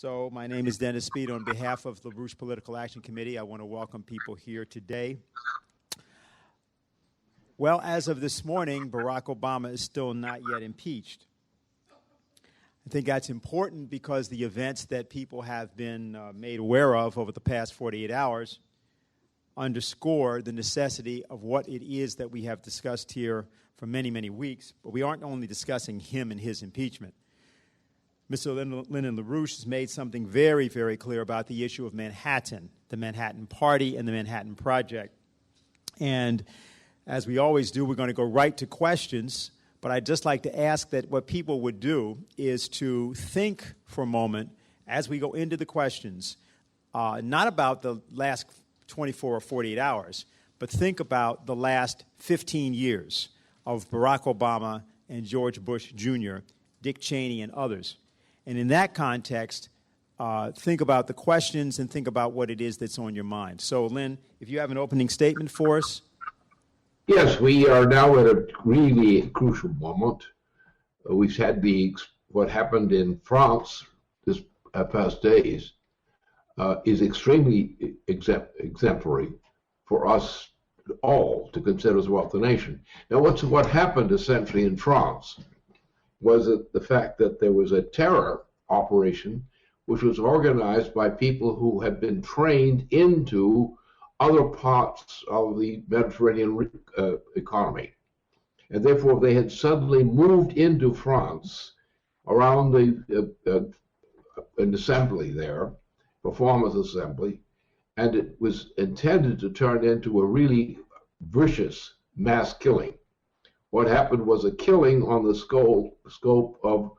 So my name is Dennis Speed. On behalf of the LaRouche Political Action Committee, I want to welcome people here today. Well, as of this morning, Barack Obama is still not yet impeached. I think that's important because the events that people have been made aware of over the past 48 hours underscore the necessity of what it is that we have discussed here for many, many weeks. But we aren't only discussing him and his impeachment. Mr. Lyndon LaRouche has made something very, very clear about the issue of Manhattan, the Manhattan Party and the Manhattan Project. And as we always do, we're going to go right to questions, but I'd just like to ask that what people would do is to think for a moment as we go into the questions, not about the last 24 or 48 hours, but think about the last 15 years of Barack Obama and George Bush Jr., Dick Cheney, and others. And in that context, think about the questions and think about what it is that's on your mind. So, Lynn, if you have an opening statement for us. Yes, we are now at a really crucial moment. We've had what happened in France this past days is extremely exemplary for us all to consider throughout the nation. Now, what happened essentially in France was the fact that there was a terror operation which was organized by people who had been trained into other parts of the Mediterranean economy. And therefore, they had suddenly moved into France around an assembly there, performance assembly, and it was intended to turn into a really vicious mass killing. What happened was a killing on the scope of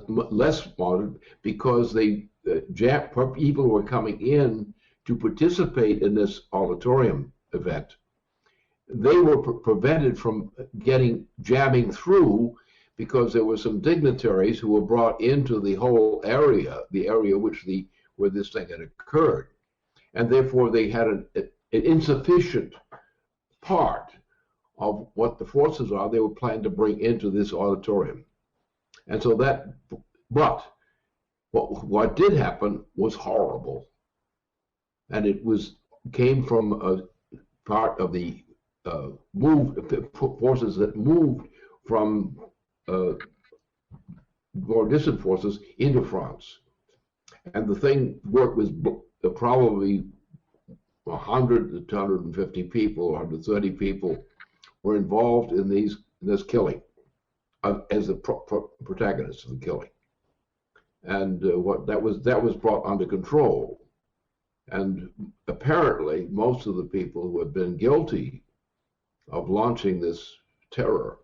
less modern, because people were coming in to participate in this auditorium event. They were prevented from jamming through because there were some dignitaries who were brought into the whole area, the area where this thing had occurred, and therefore they had an insufficient part of what the forces are they were planning to bring into this auditorium. And so but what did happen was horrible. And it came from a part of the forces that moved from more distant forces into France. And the thing worked was probably 100 to 250 people, 130 people were involved in this killing as the protagonists of the killing, and that was brought under control. And apparently, most of the people who had been guilty of launching this terror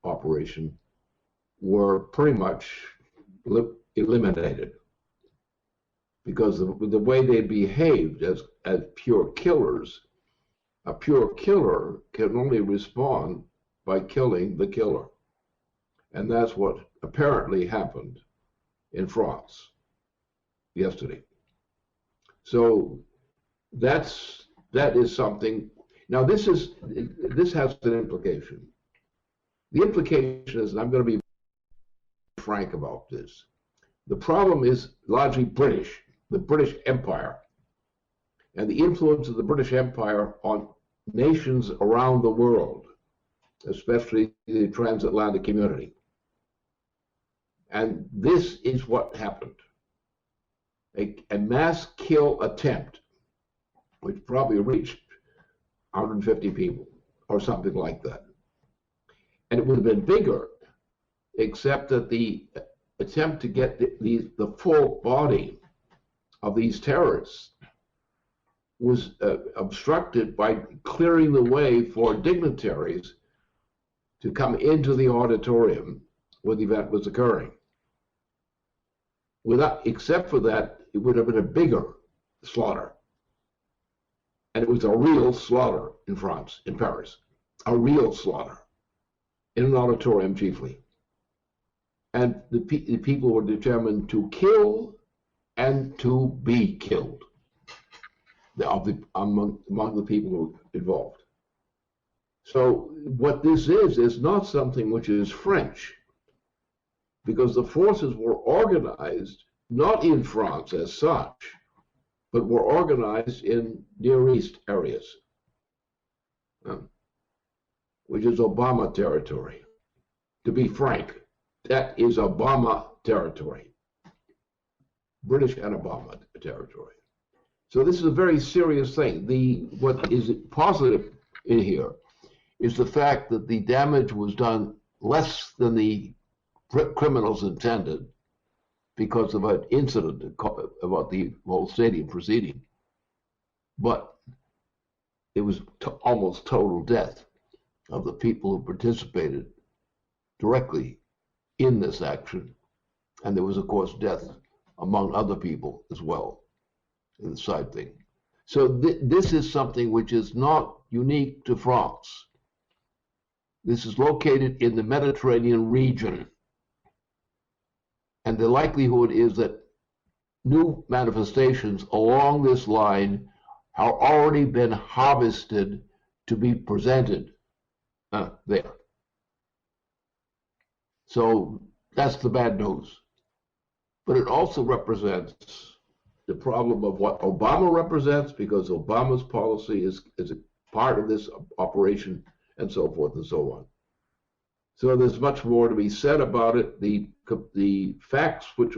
operation were pretty much eliminated, because the way they behaved as pure killers. A pure killer can only respond by killing the killer. And that's what apparently happened in France yesterday. So that is something. Now this has an implication. The implication is, and I'm going to be frank about this, the problem is largely British, the British Empire, and the influence of the British Empire on nations around the world, especially the transatlantic community. And this is what happened. A mass kill attempt, which probably reached 150 people or something like that. And it would have been bigger, except that the attempt to get the full body of these terrorists was obstructed by clearing the way for dignitaries to come into the auditorium where the event was occurring. Except for that, it would have been a bigger slaughter. And it was a real slaughter in France, in Paris. A real slaughter. In an auditorium, chiefly. And the people were determined to kill and to be killed among the people who were involved. So what this is not something which is French, because the forces were organized not in France as such, but were organized in Near East areas, which is Obama territory. To be frank, that is Obama territory, British and Obama territory. So this is a very serious thing. What is positive in here is the fact that the damage was done less than the criminals intended because of an incident about the whole stadium proceeding. But it was almost total death of the people who participated directly in this action. And there was, of course, death among other people as well in the side thing. So this is something which is not unique to France. This is located in the Mediterranean region. And the likelihood is that new manifestations along this line have already been harvested to be presented there. So that's the bad news. But it also represents the problem of what Obama represents, because Obama's policy is a part of this operation, and so forth and so on. So there's much more to be said about it. The facts which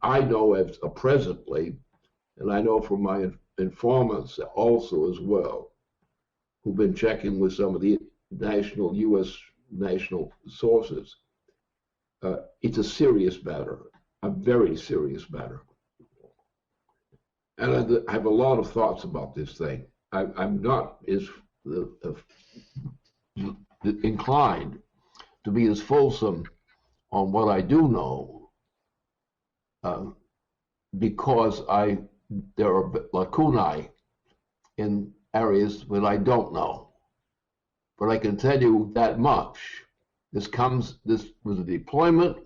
I know as presently, and I know from my informants also as well, who've been checking with some of the U.S. national sources, it's a serious matter, a very serious matter. And I have a lot of thoughts about this thing. I'm not as inclined to be as fulsome on what I do know, because there are lacunae in areas that I don't know. But I can tell you that much. This was a deployment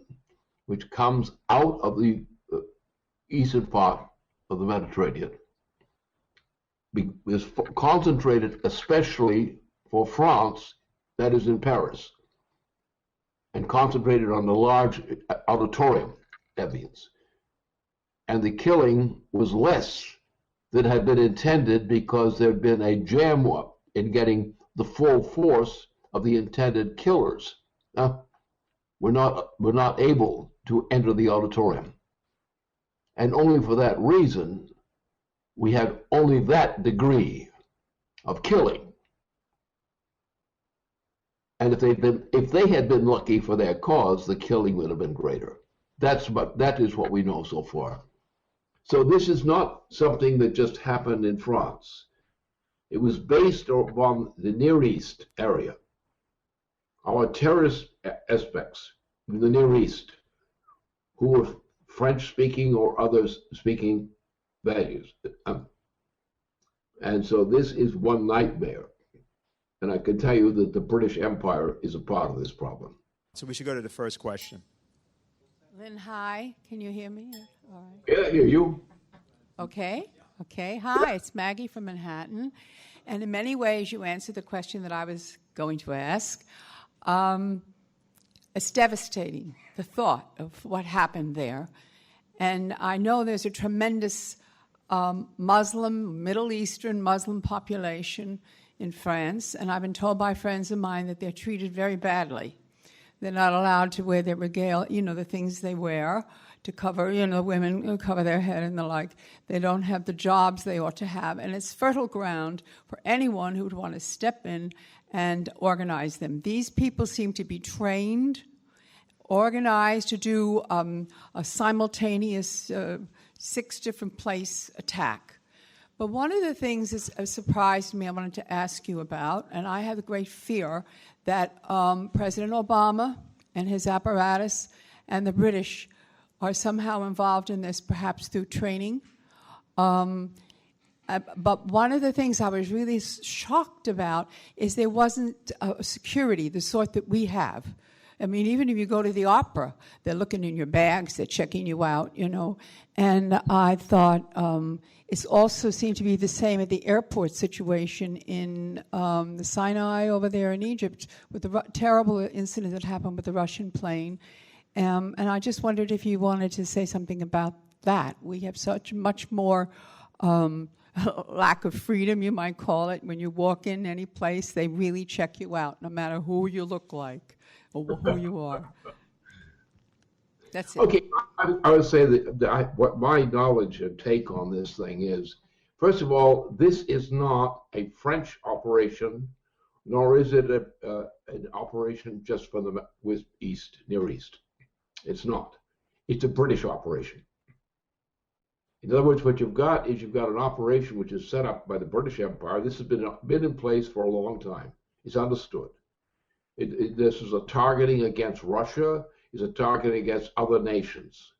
which comes out of the eastern part of the Mediterranean. Is concentrated especially for France, that is in Paris, and concentrated on the large auditorium evidence. And the killing was less than had been intended because there had been a jam up in getting the full force of the intended killers. We're not able to enter the auditorium. And only for that reason, we had only that degree of killing. And if they had been lucky for their cause, the killing would have been greater. That is what we know so far. So this is not something that just happened in France. It was based upon the Near East area. Our terrorist aspects in the Near East, who were French-speaking or others-speaking values. And so this is one nightmare. And I can tell you that the British Empire is a part of this problem. So we should go to the first question. Lynn, hi. Can you hear me? All right. Yeah, I hear you. Okay. Hi, it's Maggie from Manhattan. And in many ways, you answered the question that I was going to ask. It's devastating, the thought of what happened there. And I know there's a tremendous Middle Eastern Muslim population in France, and I've been told by friends of mine that they're treated very badly. They're not allowed to wear their regale, the things they wear to cover, women cover their head and the like. They don't have the jobs they ought to have, and it's fertile ground for anyone who would want to step in and organize them. These people seem to be trained, organized to do a simultaneous 6 different place attack. But one of the things that surprised me I wanted to ask you about, and I have a great fear that President Obama and his apparatus and the British are somehow involved in this, perhaps through training. But one of the things I was really shocked about is there wasn't security, the sort that we have. I mean, even if you go to the opera, they're looking in your bags, they're checking you out, And I thought it also seemed to be the same at the airport situation in the Sinai over there in Egypt with the terrible incident that happened with the Russian plane. And I just wondered if you wanted to say something about that. We have such much more lack of freedom, you might call it. When you walk in any place, they really check you out, no matter who you look like or who you are. That's it. Okay, I would say that what my knowledge and take on this thing is, first of all, this is not a French operation, nor is it an operation just for the Near East. It's not. It's a British operation. In other words, what you've got is you've got an operation which is set up by the British Empire. This has been in place for a long time. It's understood. This is a targeting against Russia. It's a targeting against other nations.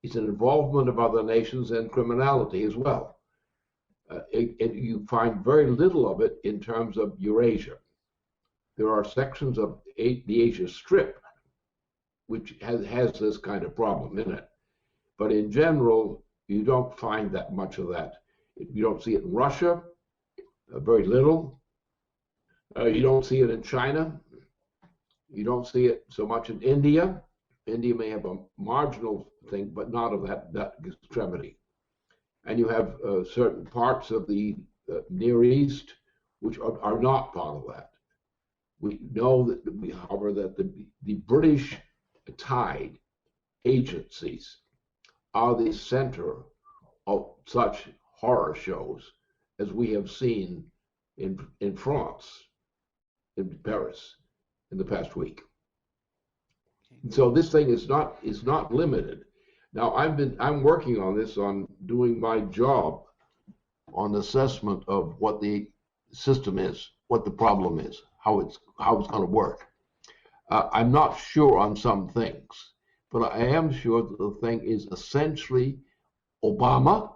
It's an involvement of other nations and criminality as well. You find very little of it in terms of Eurasia. There are sections of the Asia Strip which has this kind of problem in it. But in general, you don't find that much of that. You don't see it in Russia, very little. You don't see it in China. You don't see it so much in India. India may have a marginal thing, but not of that extremity. And you have certain parts of the Near East which are not part of that. We know that, however, that the British tied agencies are the center of such horror shows as we have seen in France, in Paris, in the past week. So this thing is not limited. Now I'm working on this, on doing my job on assessment of what the system is, what the problem is, how it's going to work. I'm not sure on some things, but I am sure that the thing is essentially Obama,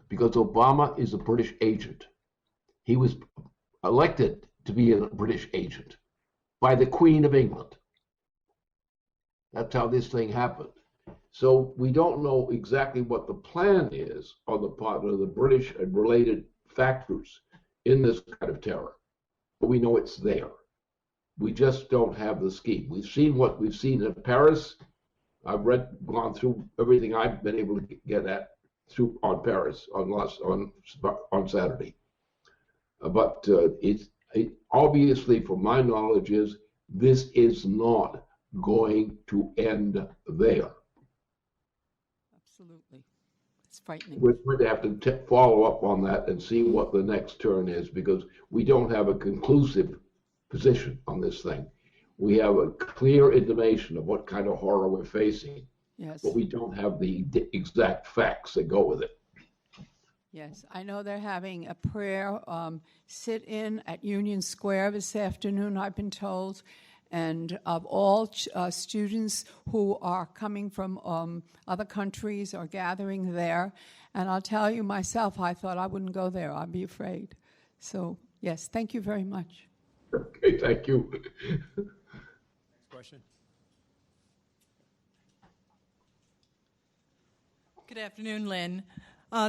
because Obama is a British agent. He was elected to be a British agent by the Queen of England. That's how this thing happened. So we don't know exactly what the plan is on the part of the British and related factors in this kind of terror, but we know it's there. We just don't have the scheme. We've seen what we've seen in Paris. I've gone through everything I've been able to get at through on Paris on Saturday. But obviously, from my knowledge, this is not going to end there. Absolutely. It's frightening. We're going to have to follow up on that and see what the next turn is, because we don't have a conclusive position on this thing. We have a clear intimation of what kind of horror we're facing, Yes. but we don't have the exact facts that go with it. Yes, I know they're having a prayer sit-in at Union Square this afternoon, I've been told, and of all students who are coming from other countries are gathering there. And I'll tell you myself, I thought I wouldn't go there. I'd be afraid. So, yes, thank you very much. Okay, thank you. Next question. Good afternoon, Lynn.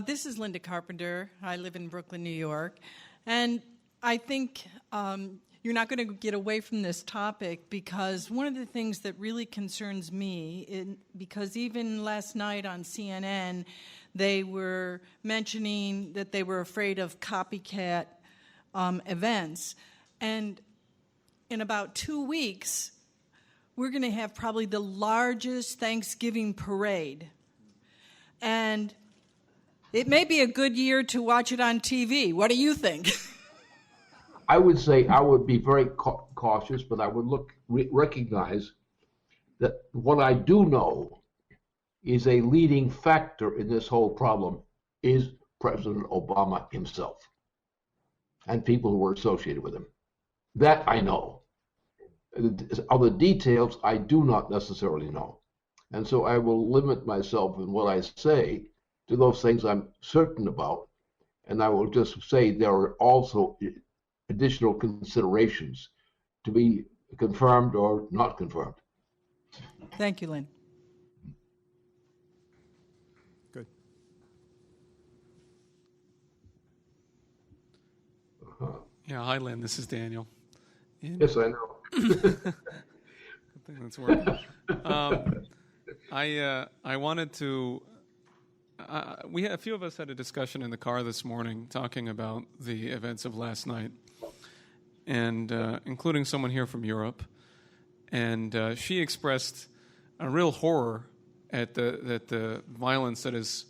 This is Linda Carpenter. I live in Brooklyn, New York. And I think you're not going to get away from this topic, because one of the things that really concerns me, because even last night on CNN, they were mentioning that they were afraid of copycat events. And in about 2 weeks, we're going to have probably the largest Thanksgiving parade. And it may be a good year to watch it on TV. What do you think? I would say I would be very cautious, but I would recognize that what I do know is a leading factor in this whole problem is President Obama himself and people who were associated with him. That I know. Other details I do not necessarily know. And so I will limit myself in what I say to those things I'm certain about. And I will just say there are also additional considerations to be confirmed or not confirmed. Thank you, Lynn. Good. Yeah, hi, Lynn. This is Daniel. Yes, I know. Good thing that's working. I wanted to a few of us had a discussion in the car this morning talking about the events of last night, and including someone here from Europe, and she expressed a real horror at the violence that is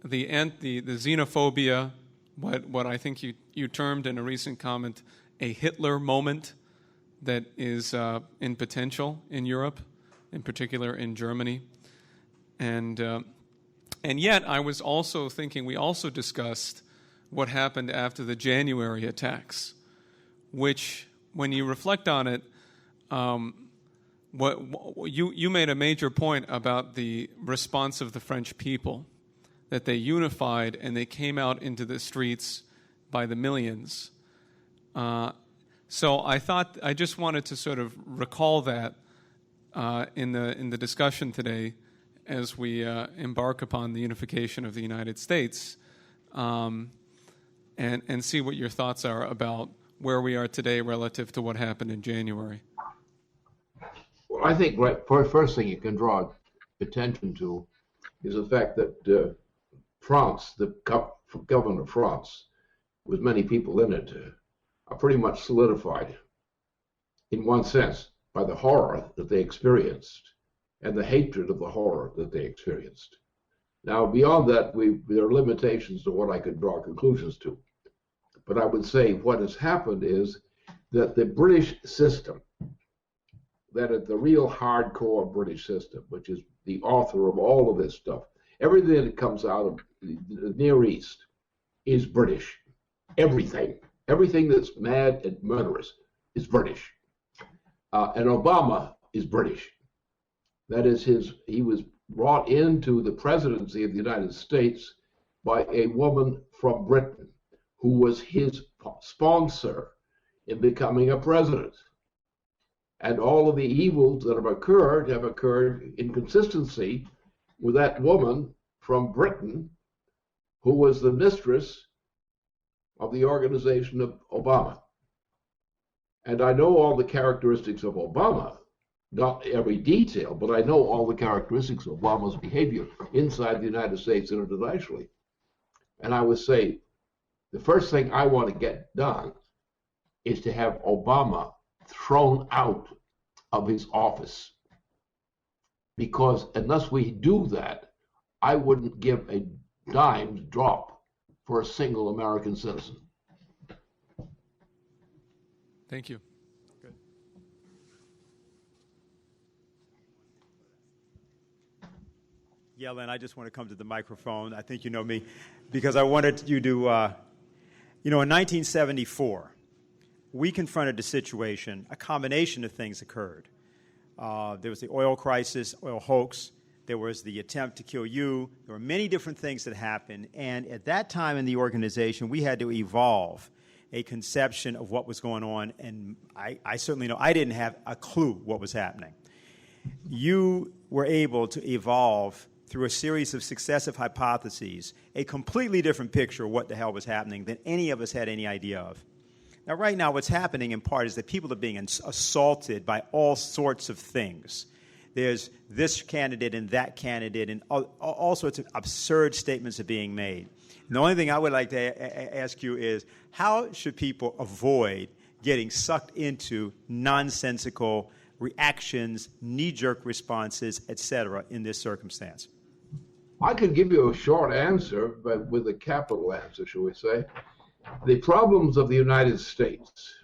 the xenophobia, what I think you termed in a recent comment a Hitler moment that is in potential in Europe, in particular in Germany, and yet I was also thinking we also discussed what happened after the January attacks, which, when you reflect on it, you made a major point about the response of the French people, that they unified and they came out into the streets by the millions. So I just wanted to sort of recall that in the discussion today as we embark upon the unification of the United States, and see what your thoughts are about where we are today relative to what happened in January. Well, I think first thing you can draw attention to is the fact that France, the government of France, with many people in it, are pretty much solidified, in one sense, by the horror that they experienced and the hatred of the horror that they experienced. Now, beyond that, there are limitations to what I could draw conclusions to. But I would say what has happened is that the British system, that is the real hardcore British system, which is the author of all of this stuff, everything that comes out of the Near East is British. Everything that's mad and murderous is British. And Obama is British. That is he was brought into the presidency of the United States by a woman from Britain who was his sponsor in becoming a president. And all of the evils that have occurred in consistency with that woman from Britain who was the mistress of the organization of Obama. And I know all the characteristics of Obama, not every detail, but I know all the characteristics of Obama's behavior inside the United States and internationally. And I would say the first thing I want to get done is to have Obama thrown out of his office. Because unless we do that, I wouldn't give a dime's drop for a single American citizen. Thank you. Good. Yeah, Len, I just want to come to the microphone. I think you know me, because I wanted you to, in 1974, we confronted a situation, a combination of things occurred. There was the oil crisis, oil hoax. There was the attempt to kill you. There were many different things that happened. And at that time in the organization, we had to evolve a conception of what was going on. And I certainly know I didn't have a clue what was happening. You were able to evolve through a series of successive hypotheses, a completely different picture of what the hell was happening than any of us had any idea of. Now, right now, what's happening in part is that people are being assaulted by all sorts of things. There's this candidate and that candidate, and all sorts of absurd statements are being made. And the only thing I would like to ask you is, how should people avoid getting sucked into nonsensical reactions, knee-jerk responses, etc., in this circumstance? I could give you a short answer, but with a capital answer, shall we say. The problems of the United States,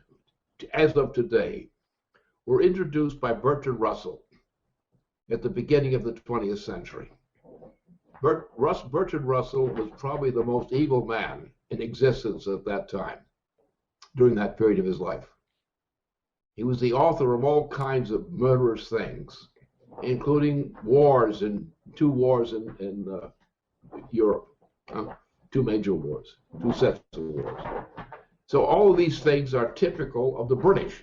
as of today, were introduced by Bertrand Russell at the beginning of the 20th century. Bertrand Russell was probably the most evil man in existence at that time, during that period of his life. He was the author of all kinds of murderous things, including two wars in Europe. Two major wars, two sets of wars. So all of these things are typical of the British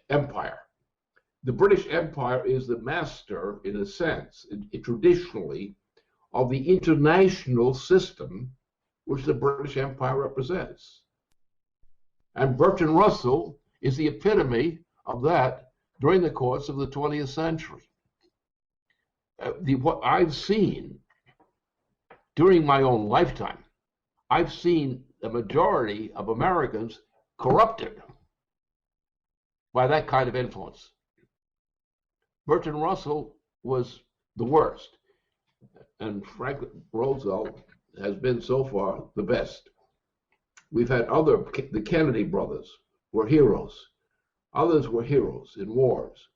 Empire. The British Empire is the master, in a sense, traditionally, of the international system which the British Empire represents. And Bertrand Russell is the epitome of that during the course of the 20th century. What I've seen during my own lifetime, I've seen the majority of Americans corrupted by that kind of influence. Bertrand Russell was the worst, and Franklin Roosevelt has been so far the best. We've had the Kennedy brothers were heroes. Others were heroes in wars.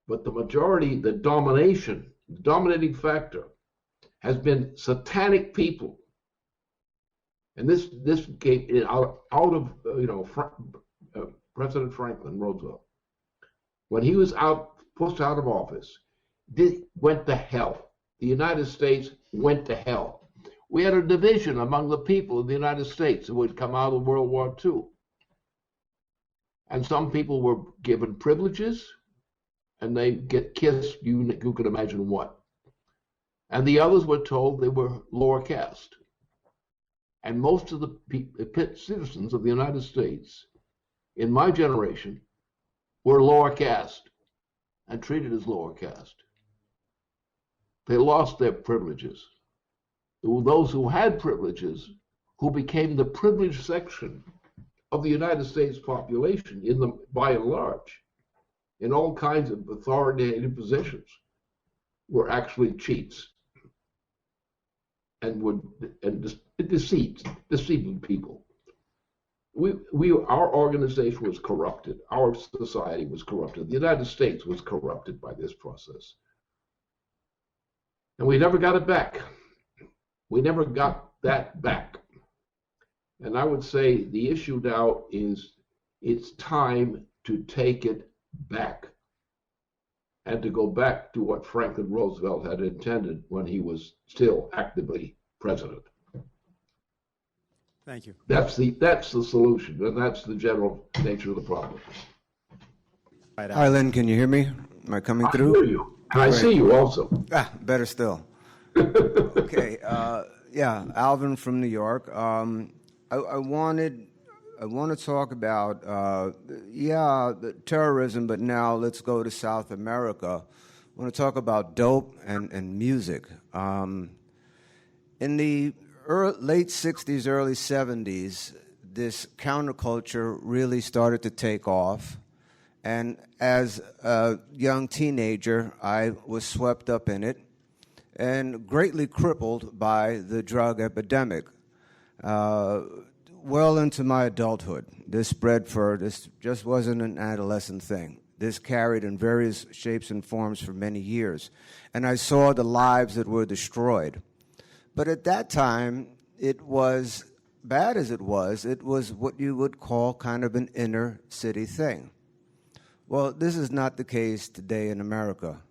But the majority, the dominating factor has been satanic people. And this came out of President Franklin Roosevelt. When he was pushed out of office, went to hell. The United States went to hell. We had a division among the people of the United States who would come out of World War II. And some people were given privileges, and they get kissed, you could imagine what. And the others were told they were lower caste. And most of the citizens of the United States in my generation were lower caste and treated as lower caste. They lost their privileges. Those who had privileges, who became the privileged section of the United States population by and large, in all kinds of authoritative positions, were actually cheats and deceiving people. Our organization was corrupted. Our society was corrupted. The United States was corrupted by this process. And we never got it back. We never got that back. And I would say the issue now is it's time to take it back and to go back to what Franklin Roosevelt had intended when he was still actively president. Thank you. That's the solution, and that's the general nature of the problem. Hi, Lynn, can you hear me? Am I coming through? I hear you, and I see you also. Better still. Okay, yeah, Alvin from New York. I want to talk about, the terrorism, but now let's go to South America. I want to talk about dope and music. In the late 60s, early 70s, this counterculture really started to take off. And as a young teenager, I was swept up in it and greatly crippled by the drug epidemic. Well into my adulthood, this just wasn't an adolescent thing. This carried in various shapes and forms for many years. And I saw the lives that were destroyed. But at that time, it was, bad as it was what you would call kind of an inner city thing. Well, this is not the case today in America.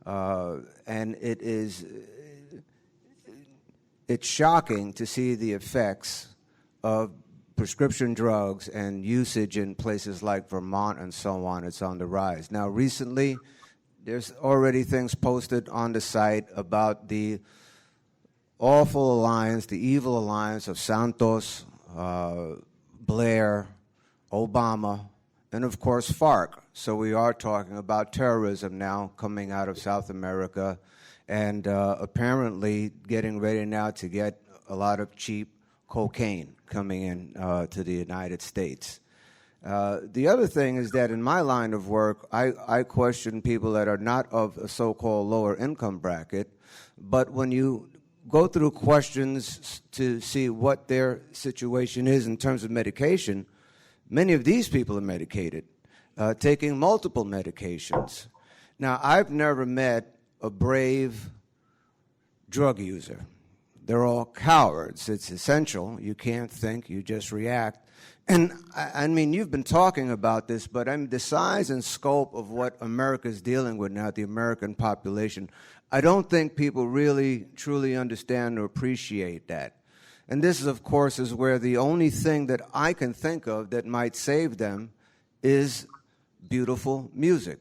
And it's shocking to see the effects of prescription drugs and usage in places like Vermont and so on. It's on the rise. Now, recently, there's already things posted on the site about the awful alliance, the evil alliance of Santos, Blair, Obama, and of course FARC. So we are talking about terrorism now coming out of South America and apparently getting ready now to get a lot of cheap cocaine coming in to the United States. The other thing is that in my line of work, I question people that are not of a so-called lower income bracket, but when you go through questions to see what their situation is in terms of medication, many of these people are medicated, taking multiple medications. Now, I've never met a brave drug user. They're all cowards. It's essential. You can't think, you just react. And I mean, you've been talking about this, but I mean, the size and scope of what America's dealing with now, the American population, I don't think people really, truly understand or appreciate that. And this, of course, is where the only thing that I can think of that might save them is beautiful music,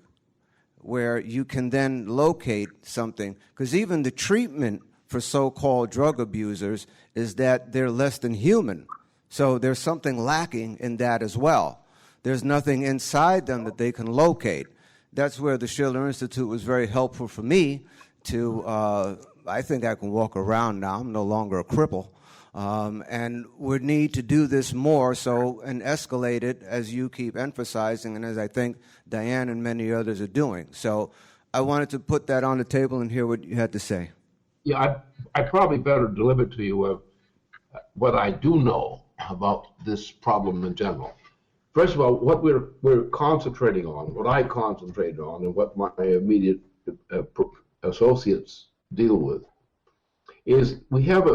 where you can then locate something. Because even the treatment for so-called drug abusers is that they're less than human. So there's something lacking in that as well. There's nothing inside them that they can locate. That's where the Schiller Institute was very helpful for me to I think I can walk around now. I'm no longer a cripple. And we need to do this more and escalate it, as you keep emphasizing, and as I think Diane and many others are doing. So I wanted to put that on the table and hear what you had to say. Yeah, I probably better deliver to you what I do know about this problem in general. First of all, what we're concentrating on, what I concentrate on, and what my immediate associates deal with, is we have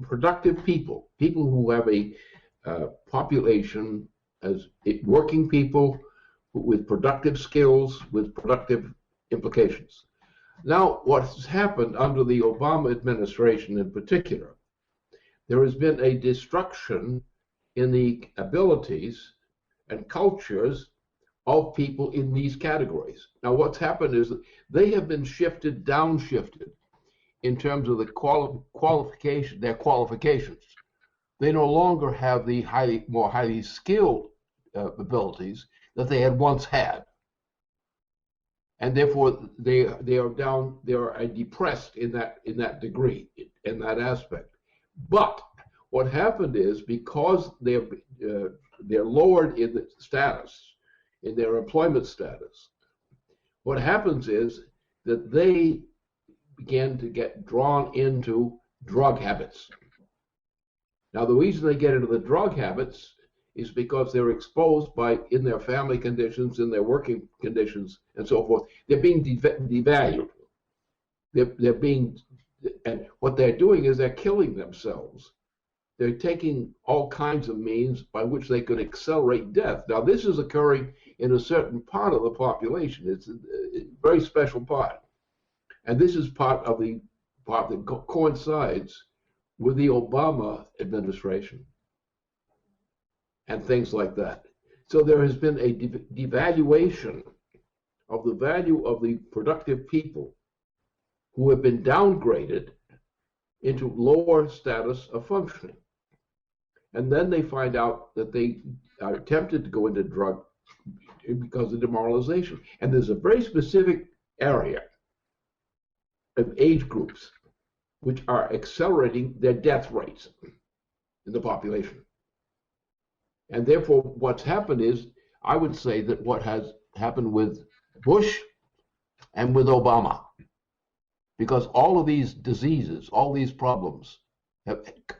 productive people who have a population as working people with productive skills, with productive implications. Now, what's happened under the Obama administration in particular, there has been a destruction in the abilities and cultures of people in these categories. Now, what's happened is that they have been downshifted in terms of their qualifications. They no longer have the more highly skilled abilities that they had once had. And therefore, they are depressed in that degree, in that aspect. But what happened is, because they're lowered in the status, in their employment status, what happens is that they begin to get drawn into drug habits. Now, the reason they get into the drug habits is because they're exposed in their family conditions, in their working conditions, and so forth. They're being devalued. And what they're doing is they're killing themselves. They're taking all kinds of means by which they could accelerate death. Now, this is occurring in a certain part of the population. It's a very special part. And this is part that coincides with the Obama administration and things like that. So there has been a devaluation of the value of the productive people who have been downgraded into lower status of functioning. And then they find out that they are tempted to go into drug because of demoralization. And there's a very specific area of age groups which are accelerating their death rates in the population. And therefore, what's happened is, I would say that what has happened with Bush and with Obama, because all of these diseases, all these problems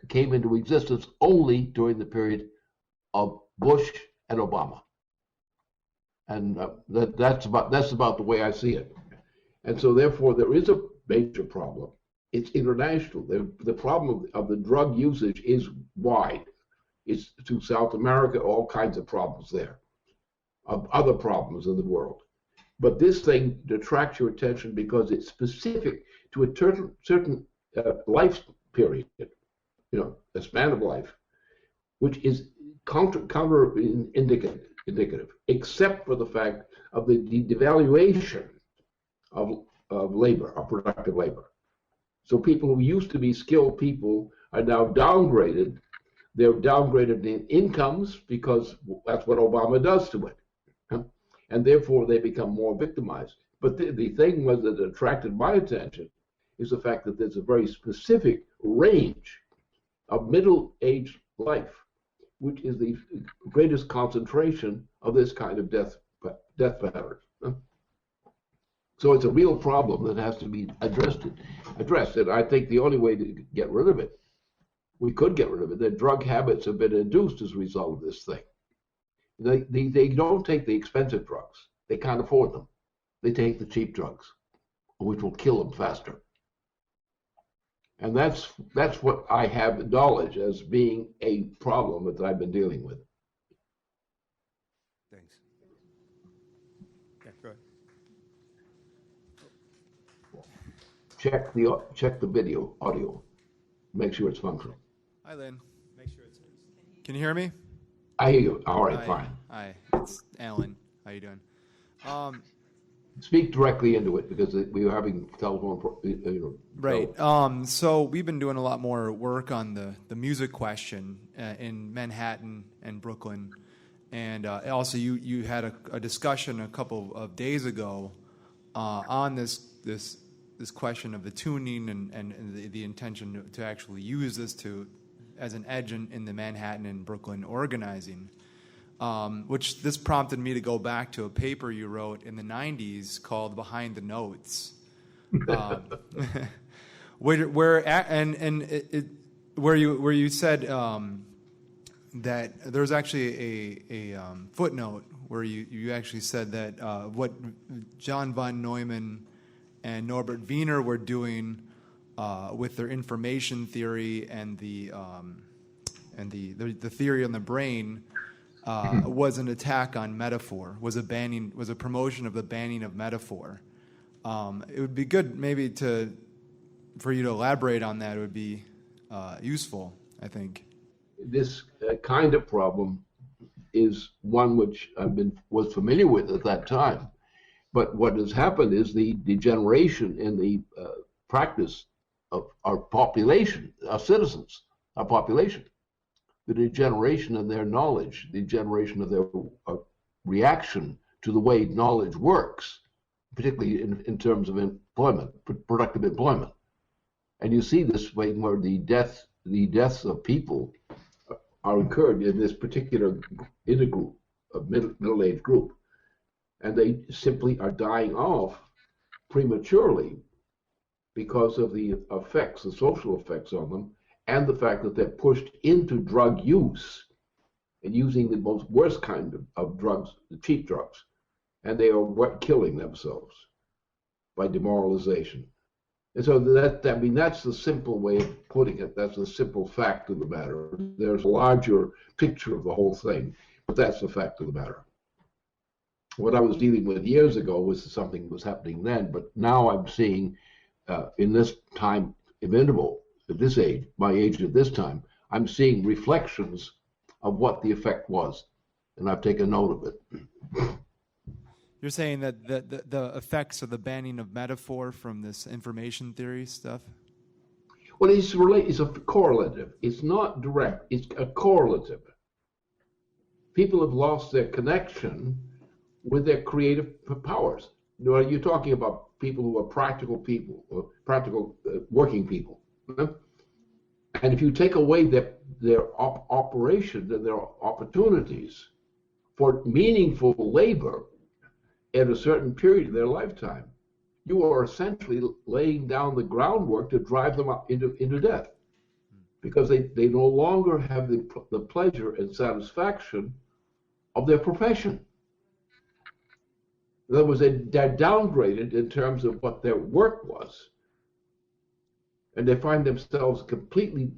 came into existence only during the period of Bush and Obama. And that's about the way I see it. And so therefore, there is a major problem. It's international. The problem of the drug usage is wide. It's to South America, all kinds of problems there, of other problems in the world. But this thing detracts your attention because it's specific to a certain life period, a span of life, which is counter indicative, except for the fact of the devaluation of labor, of productive labor. So people who used to be skilled people are now downgraded. They're downgraded in incomes because that's what Obama does to it. And therefore they become more victimized. But the thing that attracted my attention is the fact that there's a very specific range of middle-aged life, which is the greatest concentration of this kind of death pattern. So it's a real problem that has to be addressed. And I think the only way to get rid of it, we could get rid of it, that drug habits have been induced as a result of this thing. They don't take the expensive drugs. They can't afford them. They take the cheap drugs, which will kill them faster. And that's what I have knowledge as being a problem that I've been dealing with. Thanks. Yeah, go ahead. Check the video audio. Make sure it's functional. Hi, Lynn. Make sure it's. Can you hear me? I hear you. All right, Hi. fine. Hi, it's Alan. How you doing? Speak directly into it because we were having telephone. Right. So we've been doing a lot more work on the music question in Manhattan and Brooklyn, and also you had a discussion a couple of days ago on this this question of the tuning and the intention to actually use this as an edge in the Manhattan and Brooklyn organizing, which this prompted me to go back to a paper you wrote in the 90s called Behind the Notes, where you said that there's actually a footnote where you actually said that what John von Neumann and Norbert Wiener were doing with their information theory and the theory on the brain was an attack on metaphor, was a promotion of the banning of metaphor. It would be good maybe for you to elaborate on that. It would be useful, I think. This kind of problem is one which was familiar with at that time. But what has happened is the degeneration in the practice of our population, our citizens, our population, the degeneration in their knowledge, the degeneration of their reaction to the way knowledge works, particularly in terms of employment, productive employment. And you see this way where the deaths of people are incurred in this particular intergroup, middle-aged group, and they simply are dying off prematurely because of the effects, the social effects on them, and the fact that they're pushed into drug use and using the most worst kind of drugs, the cheap drugs, and they are killing themselves by demoralization. And so that's the simple way of putting it. That's the simple fact of the matter. There's a larger picture of the whole thing, but that's the fact of the matter. What I was dealing with years ago was something that was happening then, but now I'm seeing in this time interval, at this age, my age at this time, I'm seeing reflections of what the effect was, and I've taken note of it. You're saying that the effects of the banning of metaphor from this information theory stuff? Well, it's a correlative. It's not direct. It's a correlative. People have lost their connection with their creative powers. You're talking about people who are practical people, or practical working people. And if you take away their operations and their opportunities for meaningful labor at a certain period of their lifetime, you are essentially laying down the groundwork to drive them up into death, because they no longer have the pleasure and satisfaction of their profession. In other words, they're downgraded in terms of what their work was, and they find themselves completely,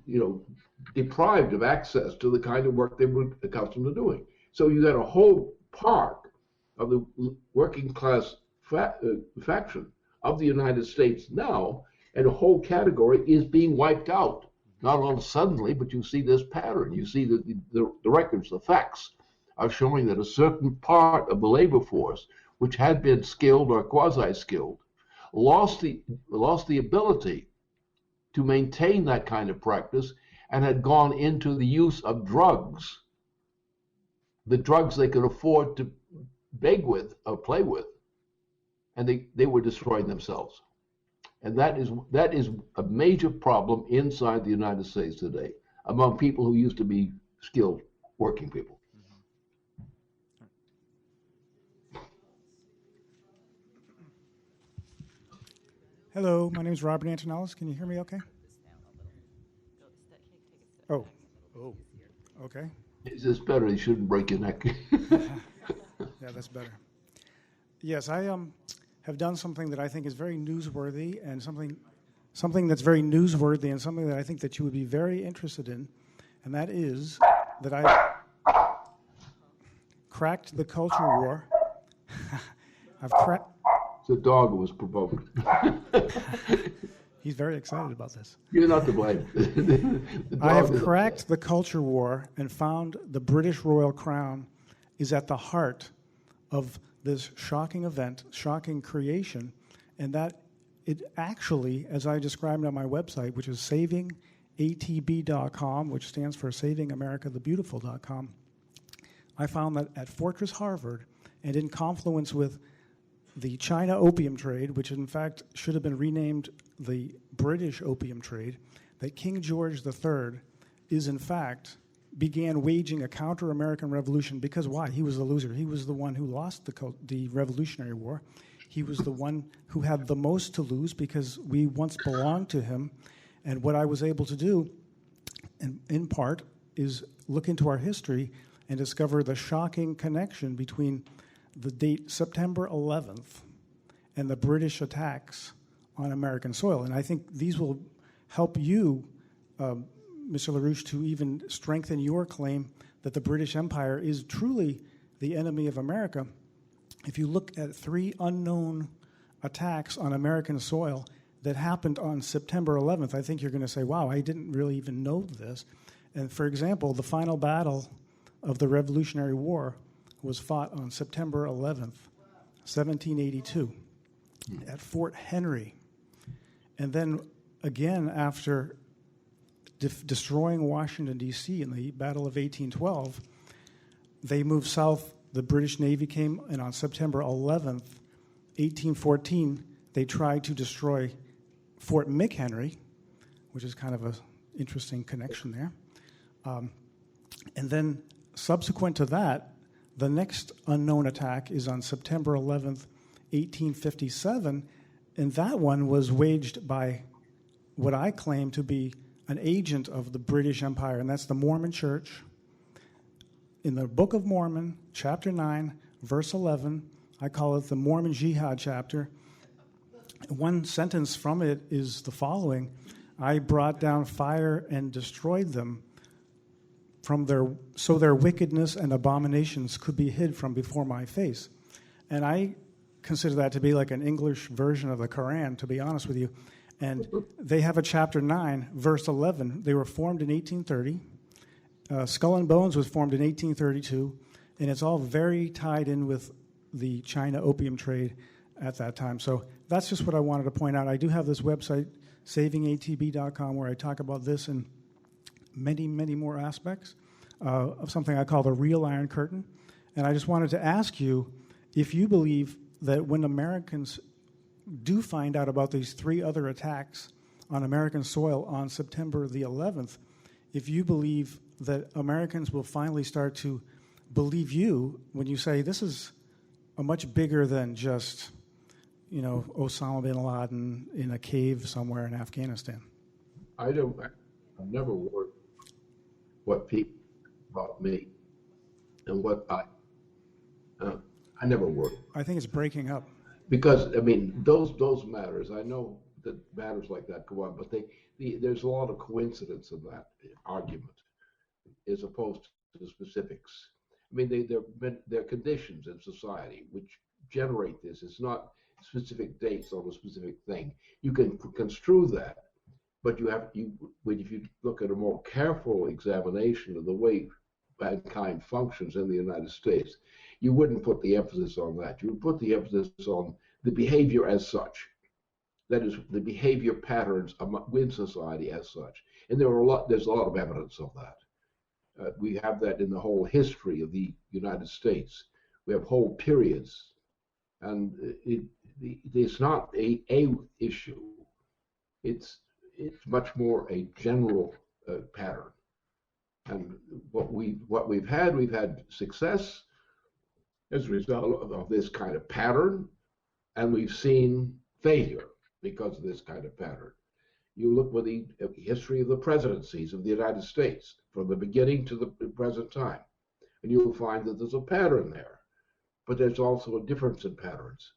deprived of access to the kind of work they were accustomed to doing. So you got a whole part of the working class faction of the United States now, and a whole category is being wiped out. Not all suddenly, but you see this pattern. You see that the records, the facts, are showing that a certain part of the labor force, which had been skilled or quasi-skilled, lost the ability to maintain that kind of practice and had gone into the use of drugs, the drugs they could afford to beg with or play with, and they were destroying themselves. And that is a major problem inside the United States today among people who used to be skilled working people. Hello, my name is Robert Antonellis. Can you hear me okay? Oh, okay. Is this better? You shouldn't break your neck. Yeah, that's better. Yes, I have done something that I think is very newsworthy, and something that's very newsworthy, and something that I think that you would be very interested in, and that is that I cracked the culture war. I've cracked. The dog was provoked. He's very excited about this. You're not to blame. I have cracked the culture war and found the British royal crown is at the heart of this shocking event, shocking creation, and that it actually, as I described on my website, which is savingatb.com, which stands for savingamericathebeautiful.com, I found that at Fortress Harvard and in confluence with the China opium trade, which in fact should have been renamed the British opium trade, that King George III is in fact began waging a counter-American revolution because why? He was the loser. He was the one who lost the Revolutionary War. He was the one who had the most to lose because we once belonged to him. And what I was able to do, in part, is look into our history and discover the shocking connection between the date September 11th and the British attacks on American soil. And I think these will help you, Mr. LaRouche, to even strengthen your claim that the British Empire is truly the enemy of America. If you look at 3 unknown attacks on American soil that happened on September 11th, I think you're going to say, wow, I didn't really even know this. And for example, the final battle of the Revolutionary War was fought on September 11th, 1782, at Fort Henry. And then again, after destroying Washington, D.C. in the Battle of 1812, they moved south. The British Navy came, and on September 11th, 1814, they tried to destroy Fort McHenry, which is kind of an interesting connection there. And then subsequent to that, the next unknown attack is on September 11th, 1857, and that one was waged by what I claim to be an agent of the British Empire, and that's the Mormon Church. In the Book of Mormon, chapter 9, verse 11, I call it the Mormon Jihad chapter. One sentence from it is the following: I brought down fire and destroyed them so their wickedness and abominations could be hid from before my face. And I consider that to be like an English version of the Quran, to be honest with you. And they have a chapter 9, verse 11. They were formed in 1830. Skull and Bones was formed in 1832, and it's all very tied in with the China opium trade at that time. So that's just what I wanted to point out. I do have this website, savingatb.com, where I talk about this and many, many more aspects of something I call the real Iron Curtain. And I just wanted to ask you if you believe that when Americans do find out about these 3 other attacks on American soil on September the 11th, if you believe that Americans will finally start to believe you when you say this is a much bigger than just, Osama bin Laden in a cave somewhere in Afghanistan. I've never worried what people about me and what I never worried. I think it's breaking up. Because, those matters, I know that matters like that go on, but there's a lot of coincidence in that argument as opposed to the specifics. They're conditions in society which generate this. It's not specific dates on a specific thing. You can construe that, but if you look at a more careful examination of the way mankind functions in the United States, you wouldn't put the emphasis on that. You would put the emphasis on the behavior as such. That is, the behavior patterns within society as such. And there's a lot of evidence of that. We have that in the whole history of the United States. We have whole periods. And it's not a issue. It's much more a general pattern. And we've had success as a result of this kind of pattern, and we've seen failure because of this kind of pattern. You look with the history of the presidencies of the United States from the beginning to the present time, and you'll find that there's a pattern there, but there's also a difference in patterns.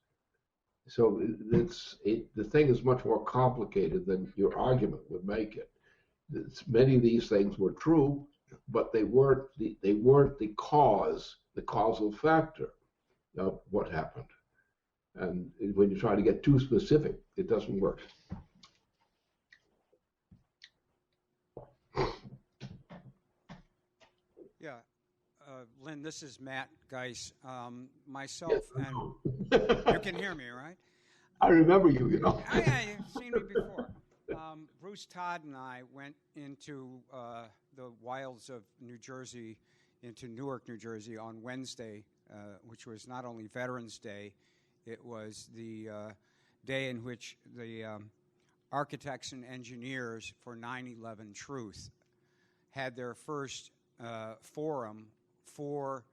So the thing is much more complicated than your argument would make it. Many of these things were true, but they weren't the causal factor of what happened. And when you try to get too specific, it doesn't work. Yeah, Lynn, this is Matt Geis. Myself, and you can hear me, right? I remember you, You've seen me before. Bruce Todd and I went into the wilds of New Jersey, into Newark, New Jersey on Wednesday, which was not only Veterans Day It was the day in which the architects and engineers for 9/11 Truth had their first forum for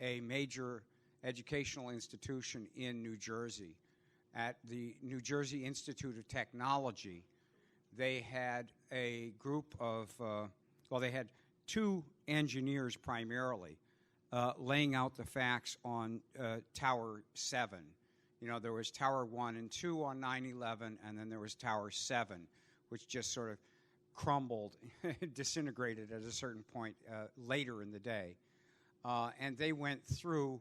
a major educational institution in New Jersey. At the New Jersey Institute of Technology, they had a group of, they had two engineers primarily laying out the facts on Tower 7. You know, there was Tower 1 and 2 on 9/11, and then there was Tower 7, which just sort of crumbled, disintegrated at a certain point later in the day. And they went through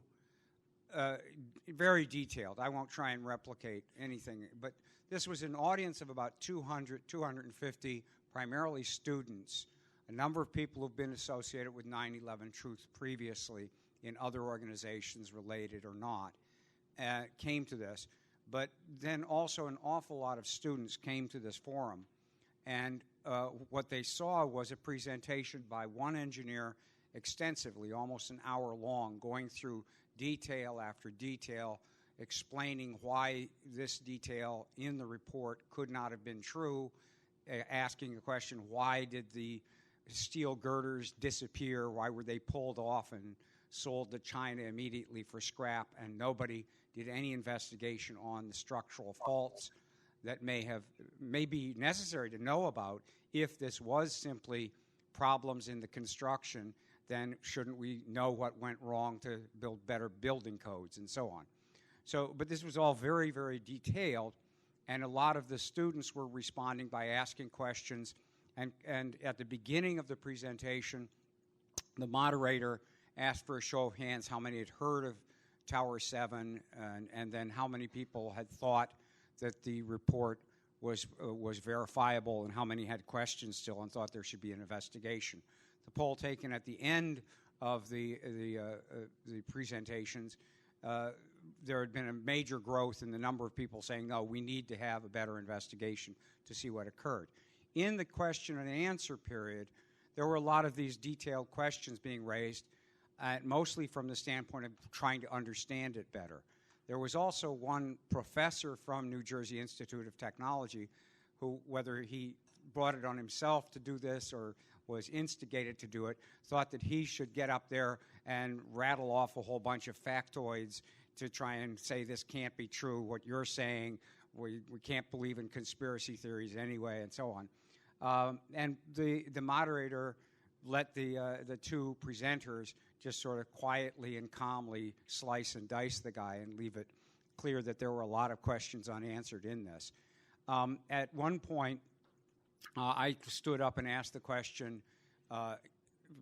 very detailed. I won't try and replicate anything, but this was an audience of about 200, 250, primarily students. A number of people who've been associated with 9/11 Truth previously in other organizations, related or not, came to this. But then also an awful lot of students came to this forum. And what they saw was a presentation by one engineer extensively, almost an hour long, going through detail after detail, explaining why this detail in the report could not have been true, asking the question, why did the steel girders disappear? Why were they pulled off and sold to China immediately for scrap? And nobody did any investigation on the structural faults that may be necessary to know about. If this was simply problems in the construction, then shouldn't we know what went wrong to build better building codes and so on? So, but this was all very, very detailed, and a lot of the students were responding by asking questions. And at the beginning of the presentation, the moderator asked for a show of hands how many had heard of Tower 7, and then how many people had thought that the report was verifiable, and how many had questions still and thought there should be an investigation. The poll taken at the end of the presentations, there had been a major growth in the number of people saying, no, we need to have a better investigation to see what occurred. In the question and answer period, there were a lot of these detailed questions being raised, mostly from the standpoint of trying to understand it better. There was also one professor from New Jersey Institute of Technology who, whether he brought it on himself to do this or was instigated to do it, thought that he should get up there and rattle off a whole bunch of factoids to try and say this can't be true, what you're saying, we can't believe in conspiracy theories anyway, and so on. And the moderator let the two presenters just sort of quietly and calmly slice and dice the guy and leave it clear that there were a lot of questions unanswered in this. At one point, I stood up and asked the question,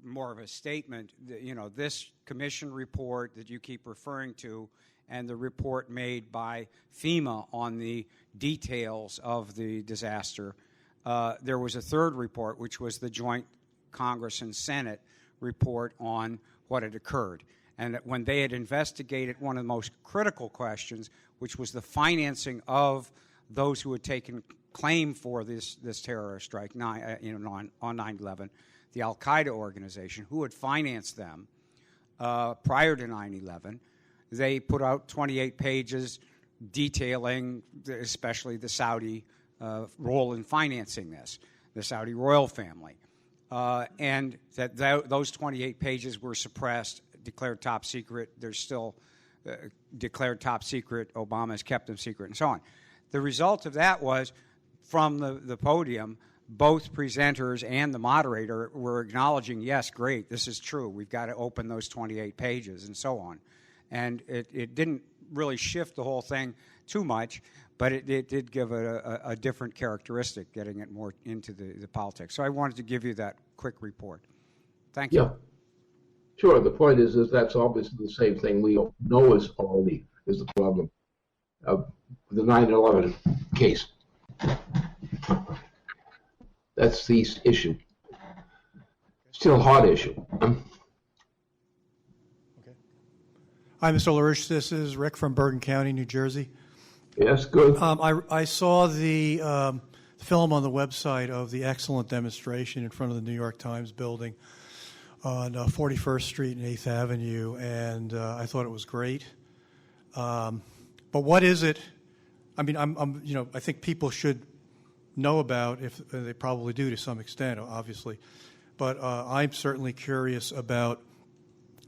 more of a statement, that, you know, this commission report that you keep referring to and the report made by FEMA on the details of the disaster, there was a third report, which was the joint Congress and Senate report on what had occurred. And when they had investigated one of the most critical questions, which was the financing of those who had taken claim for this terrorist strike on 9/11, the Al-Qaeda organization, who had financed them prior to 9/11, they put out 28 pages detailing especially the Saudi role in financing this, the Saudi royal family. And that those 28 pages were suppressed, declared top secret. They're still declared top secret. Obama has kept them secret, and so on. The result of that was, from the podium, both presenters and the moderator were acknowledging, yes, great, this is true. We've got to open those 28 pages, and so on. And it didn't really shift the whole thing too much, but it did give it a different characteristic, getting it more into the politics. So I wanted to give you that quick report. Thank you. Yeah, sure. The point is that's obviously the same thing we know is the problem of the 9/11 case. That's the issue. Still a hot issue. Hi, Mr. LaRouche. This is Rick from Bergen County, New Jersey. Yes, good. I saw the film on the website of the excellent demonstration in front of the New York Times building on 41st Street and 8th Avenue, and I thought it was great. But what is it? I mean, I think people should know about, if they probably do to some extent, obviously. But I'm certainly curious about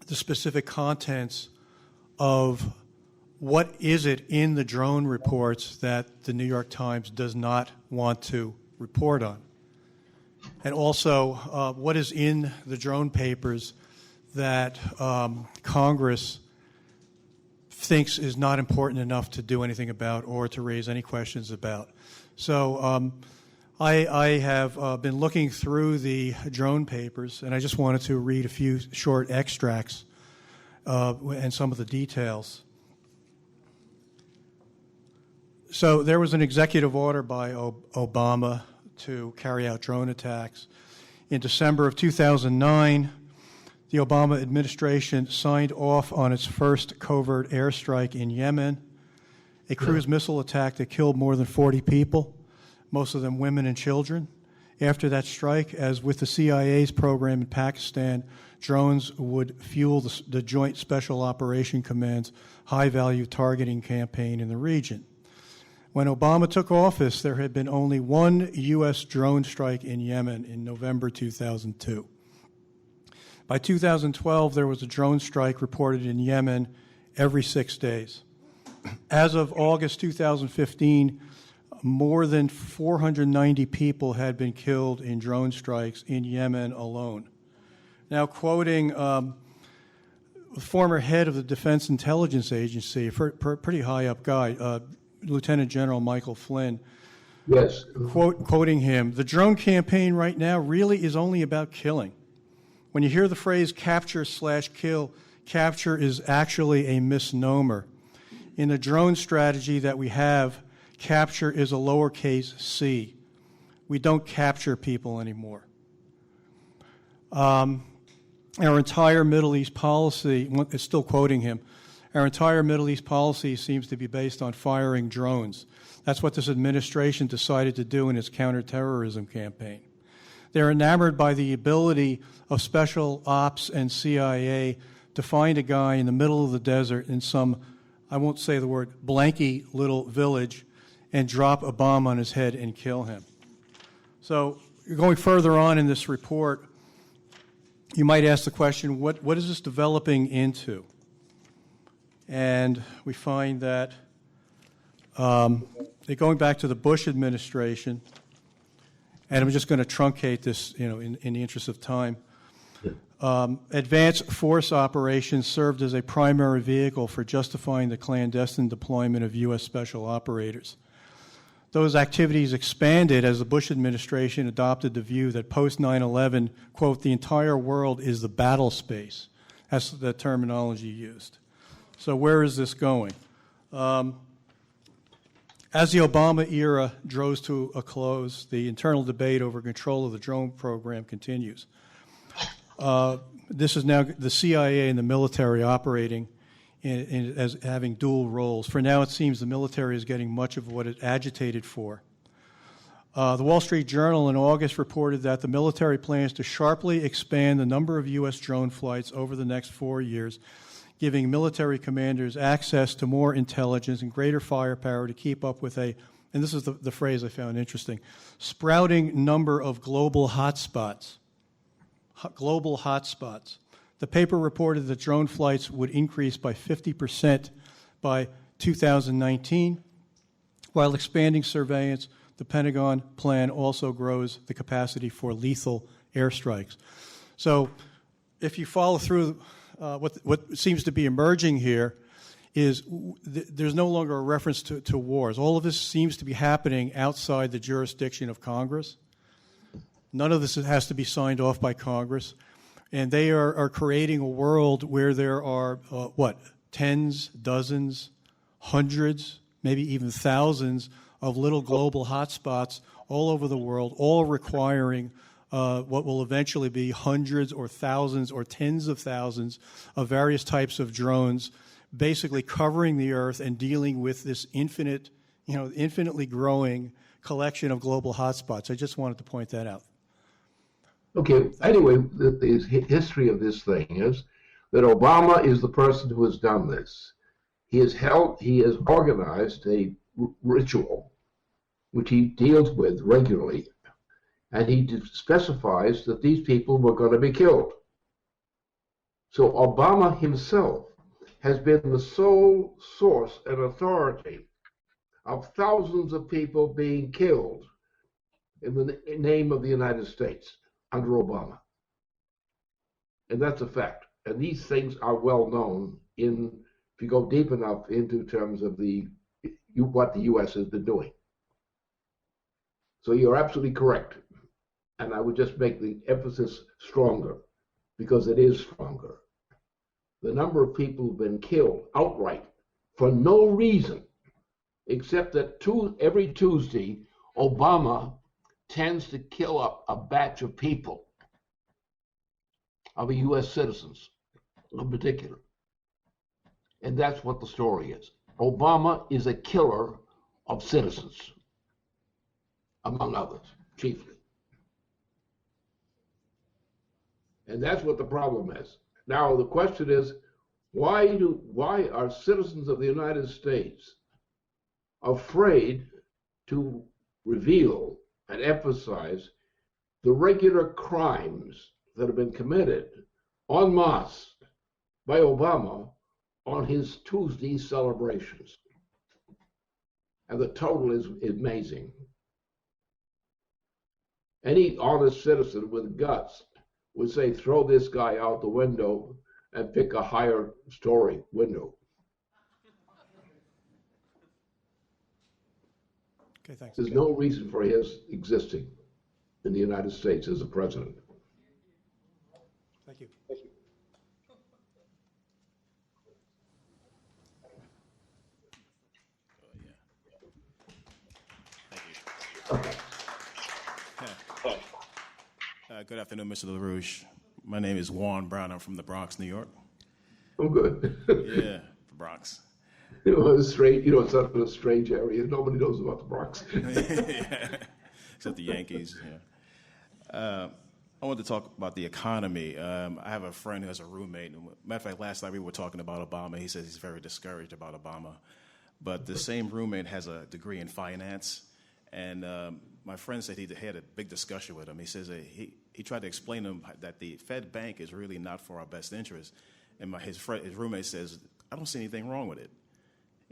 the specific contents of what is it in the drone reports that the New York Times does not want to report on. And also, what is in the drone papers that Congress thinks is not important enough to do anything about or to raise any questions about. So I have been looking through the drone papers, and I just wanted to read a few short extracts and some of the details. So there was an executive order by Obama to carry out drone attacks. In December of 2009, the Obama administration signed off on its first covert airstrike in Yemen, a cruise missile attack that killed more than 40 people, most of them women and children. After that strike, as with the CIA's program in Pakistan, drones would fuel the Joint Special Operation Command's high-value targeting campaign in the region. When Obama took office, there had been only one U.S. drone strike in Yemen in November 2002. By 2012, there was a drone strike reported in Yemen every 6 days. As of August 2015, more than 490 people had been killed in drone strikes in Yemen alone. Now, quoting the former head of the Defense Intelligence Agency, a pretty high-up guy, Lieutenant General Michael Flynn, yes, quoting him, "The drone campaign right now really is only about killing. When you hear the phrase capture/kill, capture is actually a misnomer. In the drone strategy that we have, capture is a lowercase c. We don't capture people anymore. Our entire Middle East policy," it's still quoting him, "our entire Middle East policy seems to be based on firing drones. That's what this administration decided to do in its counterterrorism campaign. They're enamored by the ability of special ops and CIA to find a guy in the middle of the desert in some, I won't say the word, blanky little village and drop a bomb on his head and kill him." So going further on in this report, you might ask the question, what is this developing into? And we find that going back to the Bush administration, and I'm just going to truncate this, in the interest of time. Advanced force operations served as a primary vehicle for justifying the clandestine deployment of U.S. special operators. Those activities expanded as the Bush administration adopted the view that post 9/11, quote, "the entire world is the battle space." That's the terminology used. So where is this going? As the Obama era draws to a close, the internal debate over control of the drone program continues. This is now the CIA and the military operating as having dual roles. For now, it seems the military is getting much of what it agitated for. The Wall Street Journal in August reported that the military plans to sharply expand the number of U.S. drone flights over the next 4 years, giving military commanders access to more intelligence and greater firepower to keep up with and this is the phrase I found interesting, sprouting number of global hotspots. Global hotspots. The paper reported that drone flights would increase by 50% by 2019. While expanding surveillance, the Pentagon plan also grows the capacity for lethal airstrikes. So if you follow through what seems to be emerging here is there's no longer a reference to wars. All of this seems to be happening outside the jurisdiction of Congress. None of this has to be signed off by Congress. And they are creating a world where there are, tens, dozens, hundreds, maybe even thousands of little global hotspots all over the world, all requiring what will eventually be hundreds or thousands or tens of thousands of various types of drones, basically covering the Earth and dealing with this infinitely growing collection of global hotspots. I just wanted to point that out. Okay, anyway, the history of this thing is that Obama is the person who has done this. he has organized a ritual which he deals with regularly, and he specifies that these people were going to be killed. So Obama himself has been the sole source and authority of thousands of people being killed in the name of the United States under Obama. And that's a fact. And these things are well known if you go deep enough into terms of what the U.S. has been doing. So you're absolutely correct. And I would just make the emphasis stronger, because it is stronger. The number of people who've been killed outright for no reason, except that every Tuesday, Obama tends to kill up a batch of people, of U.S. citizens in particular. And that's what the story is. Obama is a killer of citizens, among others, chiefly. And that's what the problem is. Now, the question is, why are citizens of the United States afraid to reveal and emphasize the regular crimes that have been committed en masse by Obama on his Tuesday celebrations? And the total is amazing. Any honest citizen with guts would say, throw this guy out the window and pick a higher story window. Okay, thanks. There's no reason for his existing in the United States as a president. Thank you. Good afternoon, Mr. LaRouche. My name is Juan Brown. I'm from the Bronx, New York. Oh, good. Yeah, the Bronx. It's strange. It's not a strange area. Nobody knows about the Bronx. Yeah. Except the Yankees. Yeah. I wanted to talk about the economy. I have a friend who has a roommate. Matter of fact, last night we were talking about Obama. He says he's very discouraged about Obama. But the same roommate has a degree in finance. And my friend said he had a big discussion with him. He says he tried to explain to him that the Fed Bank is really not for our best interest. And his roommate says, I don't see anything wrong with it.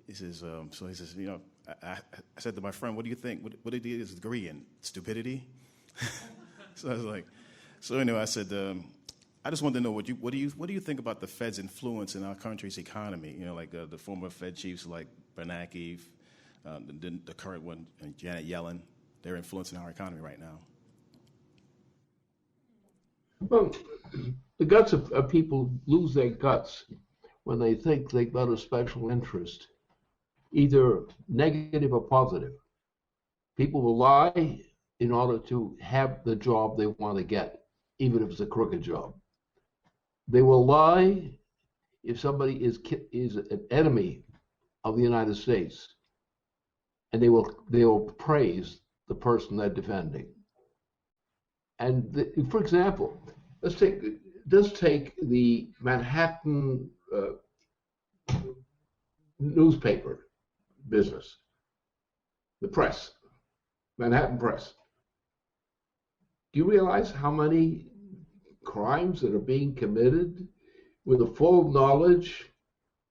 He says, I said to my friend, what do you think? What did he get his degree in? Stupidity? So I was like, so anyway, I said, I just wanted to know what do you think about the Fed's influence in our country's economy? Like the former Fed chiefs like Bernanke, the current one, Janet Yellen, they're influencing our economy right now. Well, the guts of people lose their guts when they think they've got a special interest, either negative or positive. People will lie in order to have the job they want to get, even if it's a crooked job. They will lie if somebody is an enemy of the United States, and they will praise the person they're defending. And for example, let's take the Manhattan newspaper business, the press, Manhattan Press. Do you realize how many crimes that are being committed with the full knowledge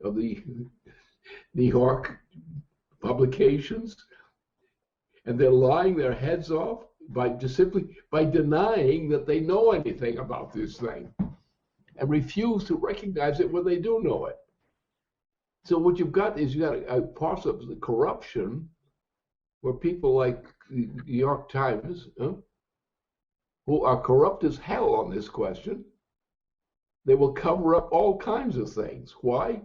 of the New York publications? And they're lying their heads off simply by denying that they know anything about this thing and refuse to recognize it when they do know it. So what you've got is a part of the corruption where people like the New York Times, who are corrupt as hell on this question, they will cover up all kinds of things. Why?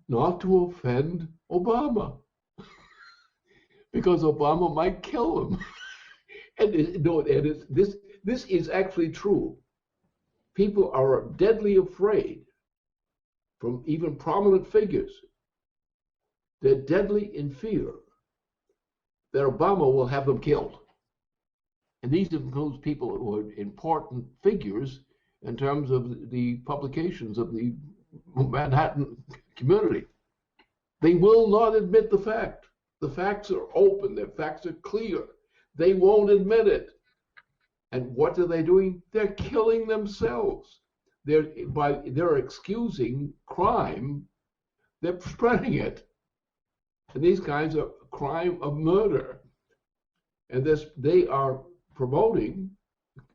Not to offend Obama. Because Obama might kill him. This is actually true. People are deadly afraid from even prominent figures. They're deadly in fear that Obama will have them killed. And these include people who are important figures in terms of the publications of the Manhattan community. They will not admit the fact. The facts are open. The facts are clear. They won't admit it. And what are they doing? They're killing themselves. They're excusing crime. They're spreading it. And these kinds of crime of murder. And they are promoting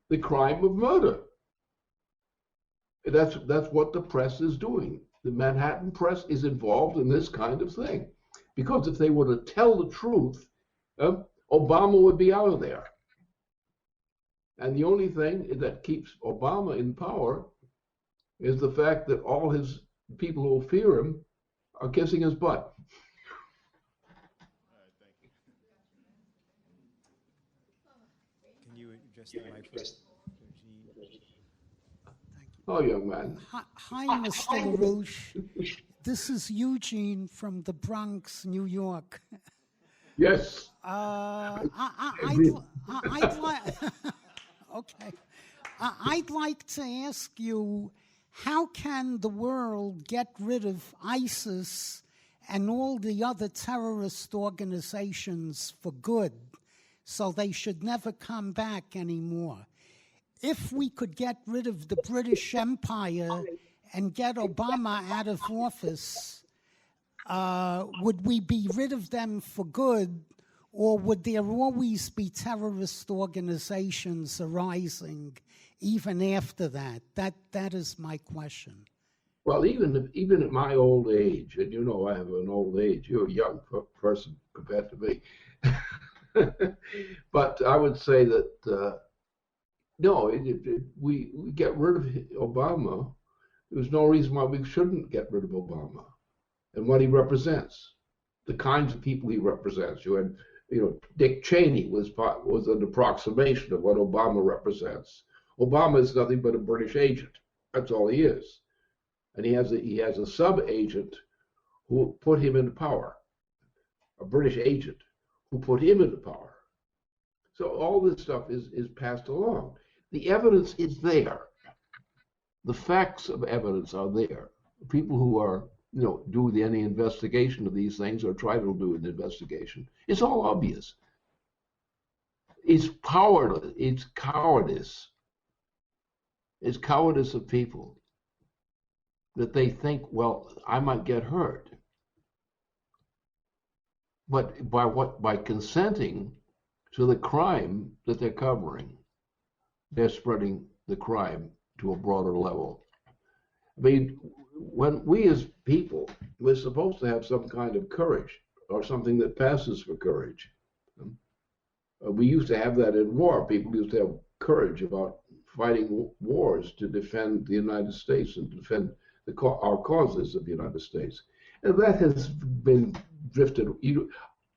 the crime of murder. That's what the press is doing. The Manhattan press is involved in this kind of thing. Because if they were to tell the truth, Obama would be out of there. And the only thing that keeps Obama in power is the fact that all his people who fear him are kissing his butt. Can you address the mic first? Oh, young man. Hi, Mr. LaRouche. This is Eugene from the Bronx, New York. Yes. Okay. I'd like to ask you, how can the world get rid of ISIS and all the other terrorist organizations for good, so they should never come back anymore? If we could get rid of the British Empire and get Obama out of office, would we be rid of them for good, or would there always be terrorist organizations arising even after that? That is my question. Well, even at my old age, and you know I have an old age, you're a young person compared to me. But I would say that, no, we get rid of Obama. There's no reason why we shouldn't get rid of Obama and what he represents, the kinds of people he represents. Dick Cheney was an approximation of what Obama represents. Obama is nothing but a British agent. That's all he is. And he has a sub-agent who put him into power, a British agent who put him into power. So all this stuff is passed along. The evidence is there. The facts of evidence are there. People who are, do any investigation of these things or try to do an investigation, it's all obvious. It's powerless. It's cowardice. It's cowardice of people that they think, well, I might get hurt. But by consenting to the crime that they're covering, they're spreading the crime to a broader level. I mean, when we as people, we're supposed to have some kind of courage or something that passes for courage. We used to have that in war. People used to have courage about fighting wars to defend the United States and defend our causes of the United States. And that has been drifted.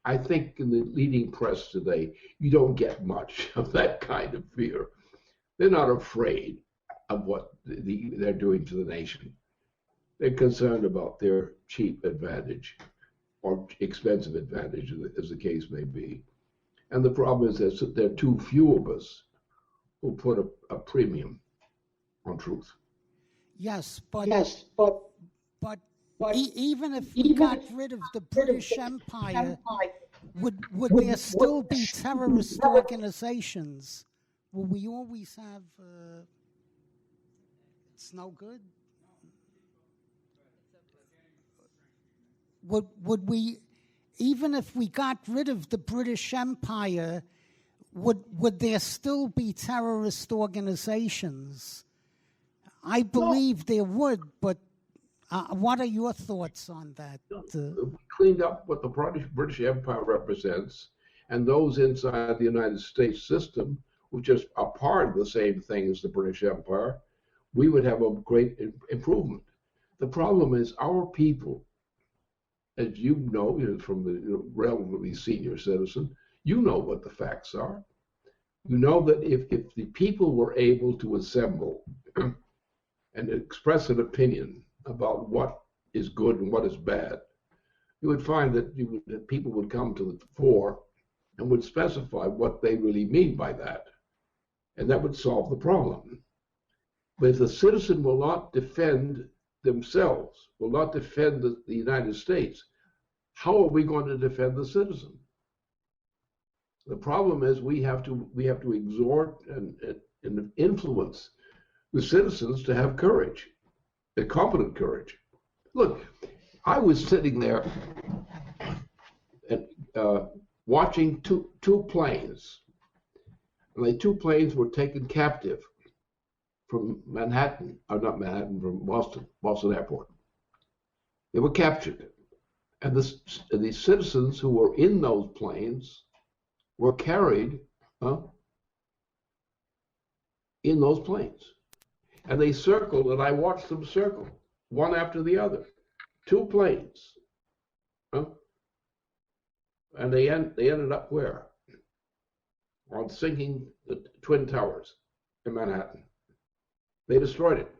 I think in the leading press today, you don't get much of that kind of fear. They're not afraid of what they're doing to the nation. They're concerned about their cheap advantage or expensive advantage, as the case may be. And the problem is that there are too few of us who put a premium on truth. Yes, but even if we got rid of the British Empire, would there still be terrorist organizations? Will we always have? It's no good. Would we, even if we got rid of the British Empire, would there still be terrorist organizations? I believe there would, but what are your thoughts on that? We cleaned up what the British Empire represents, and those inside the United States system, which is a part of the same thing as the British Empire, we would have a great improvement. The problem is our people, as you know, from the relatively senior citizen, you know what the facts are. You know that if the people were able to assemble and express an opinion about what is good and what is bad, you would find that people would come to the fore and would specify what they really mean by that. And that would solve the problem. But if the citizen will not defend themselves, will not defend the United States, how are we going to defend the citizen? The problem is we have to exhort and influence the citizens to have courage, a competent courage. Look, I was sitting there and watching two planes, and the two planes were taken captive from Manhattan, or not Manhattan, from Boston Airport. They were captured, and the citizens who were in those planes were carried in those planes. And they circled, and I watched them circle, one after the other. Two planes. And they ended up where? On sinking the Twin Towers in Manhattan. They destroyed it.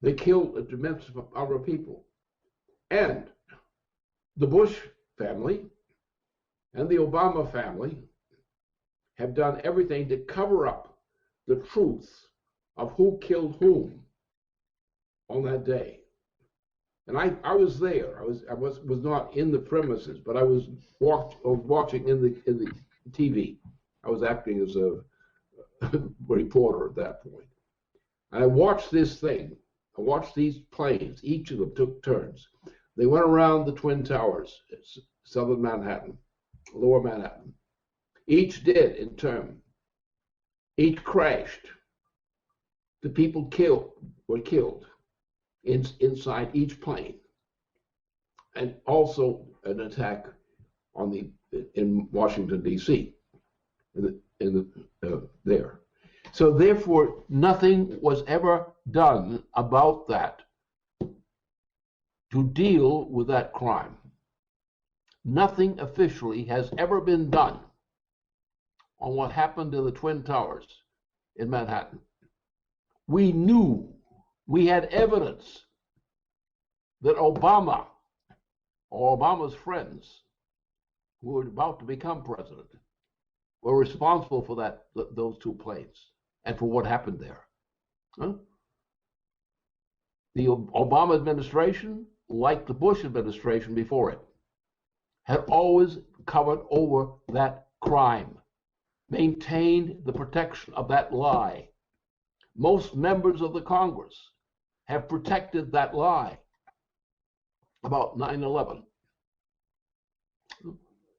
They killed a tremendous number of people. And the Bush family and the Obama family have done everything to cover up the truth of who killed whom on that day. And I was there. I was not in the premises, but I was watching in the TV. I was acting as a reporter at that point. And I watched this thing. I watched these planes. Each of them took turns. They went around the Twin Towers, southern Manhattan, lower Manhattan. Each did in turn. Each crashed. The people were killed inside each plane, and also an attack in Washington D.C. There. So therefore, nothing was ever done about that to deal with that crime. Nothing officially has ever been done on what happened in the Twin Towers in Manhattan. We knew, we had evidence that Obama or Obama's friends who were about to become president were responsible for those two planes and for what happened there. The Obama administration, like the Bush administration before it, had always covered over that crime, maintained the protection of that lie. Most members of the Congress have protected that lie about 9/11.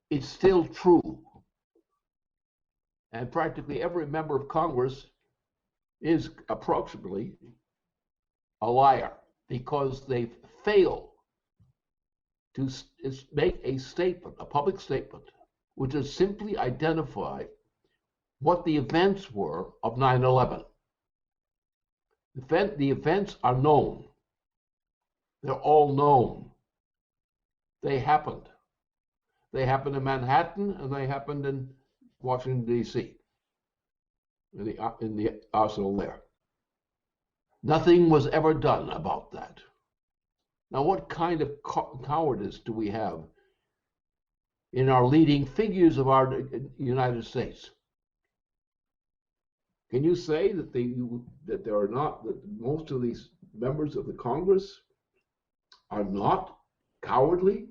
It's still true. And practically every member of Congress is approximately a liar because they fail to make a statement, a public statement, which is simply identify what the events were of 9/11. The events are known. They're all known. They happened. They happened in Manhattan and they happened in Washington, D.C., in the arsenal there. Nothing was ever done about that. Now, what kind of cowardice do we have in our leading figures of our United States? Can you say that that most of these members of the Congress are not cowardly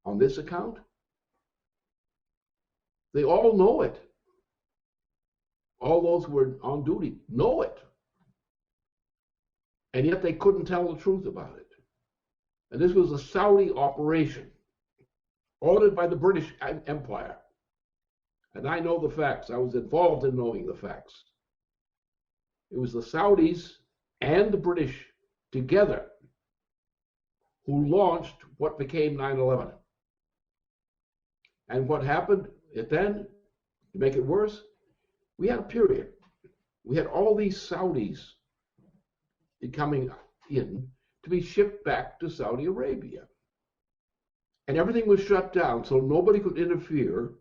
on this account? They all know it. All those who were on duty know it. And yet they couldn't tell the truth about it. And this was a Saudi operation ordered by the British Empire. And I know the facts. I was involved in knowing the facts. It was the Saudis and the British together who launched what became 9/11. And what happened then, to make it worse, we had a period. We had all these Saudis coming in to be shipped back to Saudi Arabia. And everything was shut down, so nobody could interfere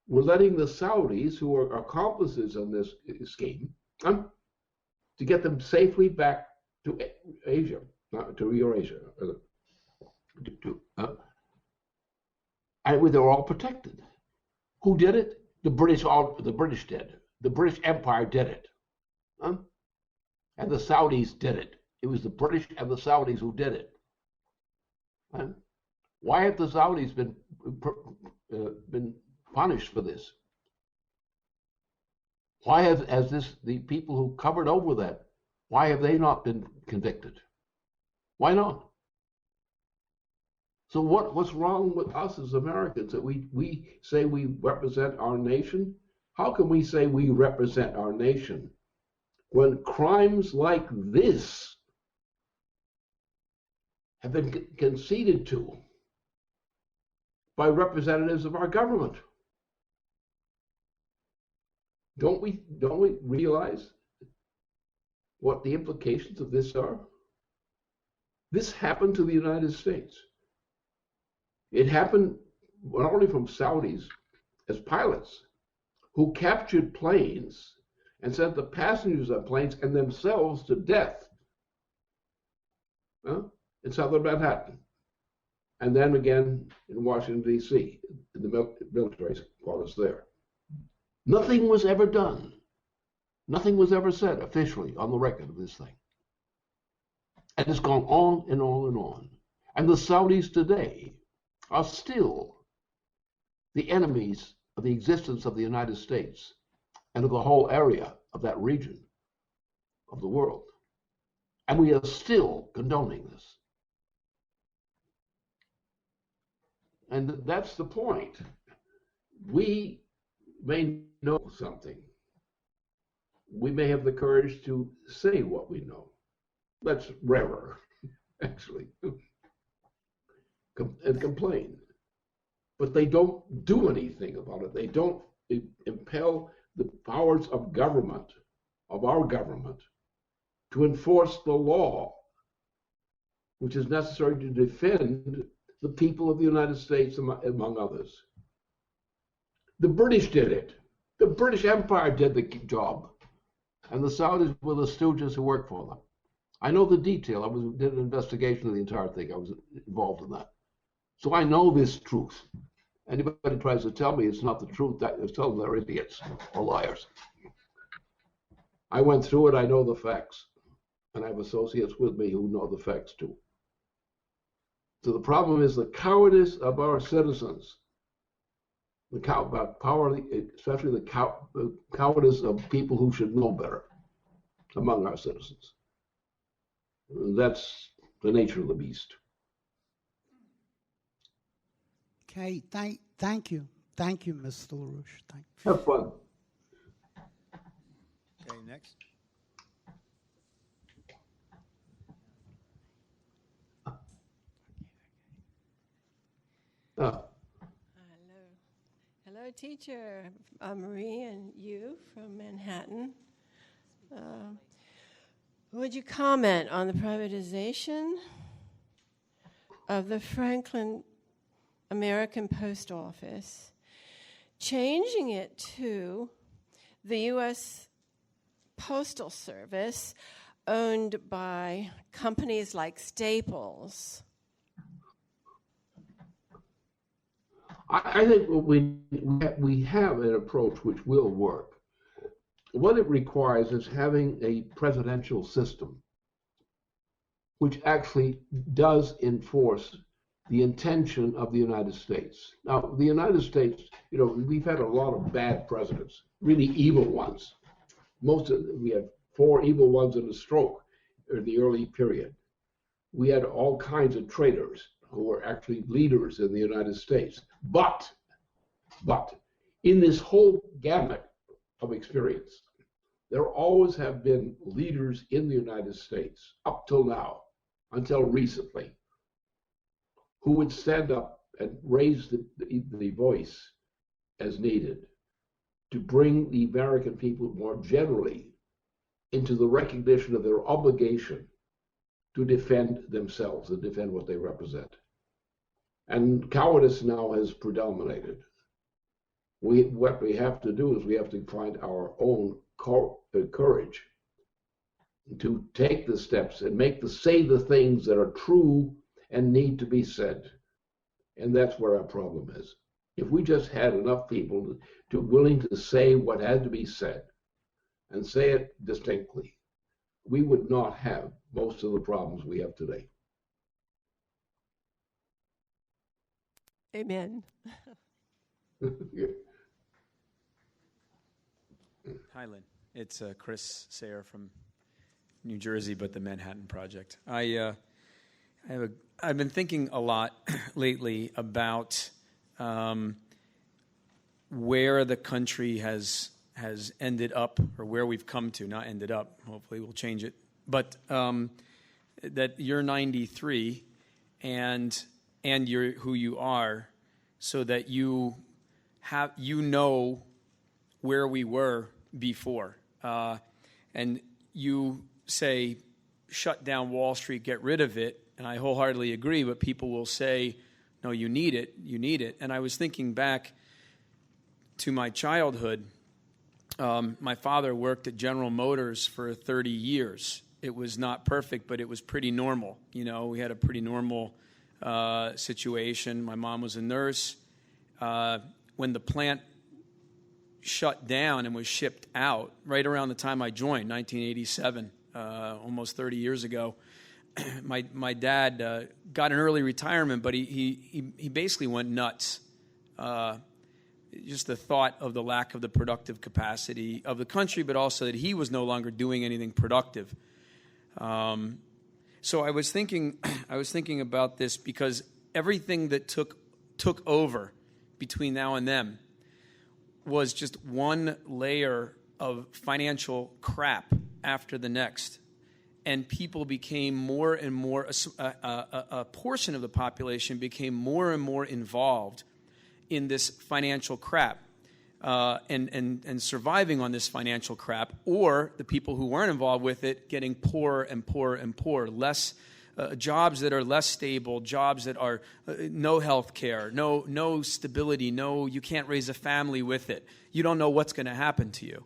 with letting the Saudis, who are accomplices in this scheme, to get them safely back to Asia, to Eurasia. And they were all protected. Who did it? The British did. The British Empire did it. And the Saudis did it. It was the British and the Saudis who did it. Why have the Saudis been punished for this? Why has the people who covered over that, why have they not been convicted? Why not? So what's wrong with us as Americans that we say we represent our nation? How can we say we represent our nation when crimes like this have been conceded to by representatives of our government? Don't we realize what the implications of this are? This happened to the United States. It happened not only from Saudis as pilots who captured planes and sent the passengers on planes and themselves to death in southern Manhattan. And then again in Washington, D.C., in the military quarters there. Nothing was ever done. Nothing was ever said officially on the record of this thing. And it's gone on and on and on. And the Saudis today are still the enemies of the existence of the United States and of the whole area of that region of the world. And we are still condoning this. And that's the point. We may know something. We may have the courage to say what we know. That's rarer, actually, and complain. But they don't do anything about it. They don't impel the powers of government, of our government, to enforce the law, which is necessary to defend the people of the United States, among others. The British did it. The British Empire did the job. And the Saudis were the stooges who worked for them. I know the detail. I did an investigation of the entire thing. I was involved in that. So I know this truth. Anybody tries to tell me it's not the truth, tell them they're idiots or liars. I went through it. I know the facts. And I have associates with me who know the facts too. So the problem is the cowardice of our citizens. Especially the cowardice of people who should know better among our citizens. And that's the nature of the beast. Okay, thank you. Thank you, Mr. LaRouche. Thank you. Have fun. Okay, next. Hello, teacher. I'm Marie and you from Manhattan. Would you comment on the privatization of the Franklin American Post Office, changing it to the U.S. Postal Service owned by companies like Staples? I think we have an approach which will work. What it requires is having a presidential system which actually does enforce the intention of the United States. Now, the United States, we've had a lot of bad presidents, really evil ones. We had 4 evil ones in a stroke in the early period. We had all kinds of traitors who were actually leaders in the United States. But in this whole gamut of experience, there always have been leaders in the United States up till now, until recently, who would stand up and raise the voice as needed to bring the American people more generally into the recognition of their obligation to defend themselves and defend what they represent. And cowardice now has predominated. What we have to do is we have to find our own courage to take the steps and say the things that are true and need to be said. And that's where our problem is. If we just had enough people willing to say what had to be said and say it distinctly, we would not have most of the problems we have today. Amen. Hi, Lynn. It's Chris Sayer from New Jersey, but the Manhattan Project. I've been thinking a lot lately about where the country has ended up, or where we've come to. Not ended up. Hopefully, we'll change it. But that you're 93, and you're who you are, so that you know where we were before, and you say, shut down Wall Street, get rid of it, and I wholeheartedly agree, but people will say, no, you need it. And I was thinking back to my childhood. My father worked at General Motors for 30 years. It was not perfect, but it was pretty normal. You know, we had a pretty normal situation. My mom was a nurse. When the plant shut down and was shipped out, right around the time I joined, 1987, almost 30 years ago, my dad got an early retirement, but he basically went nuts. Just the thought of the lack of the productive capacity of the country, but also that he was no longer doing anything productive. So I was thinking about this because everything that took over between now and then was just one layer of financial crap after the next. And people became more and more, a portion of the population became more and more involved in this financial crap and surviving on this financial crap, or the people who weren't involved with it getting poorer and poorer and poorer, less jobs that are less stable, jobs that are no health care, no stability, you can't raise a family with it. You don't know what's going to happen to you.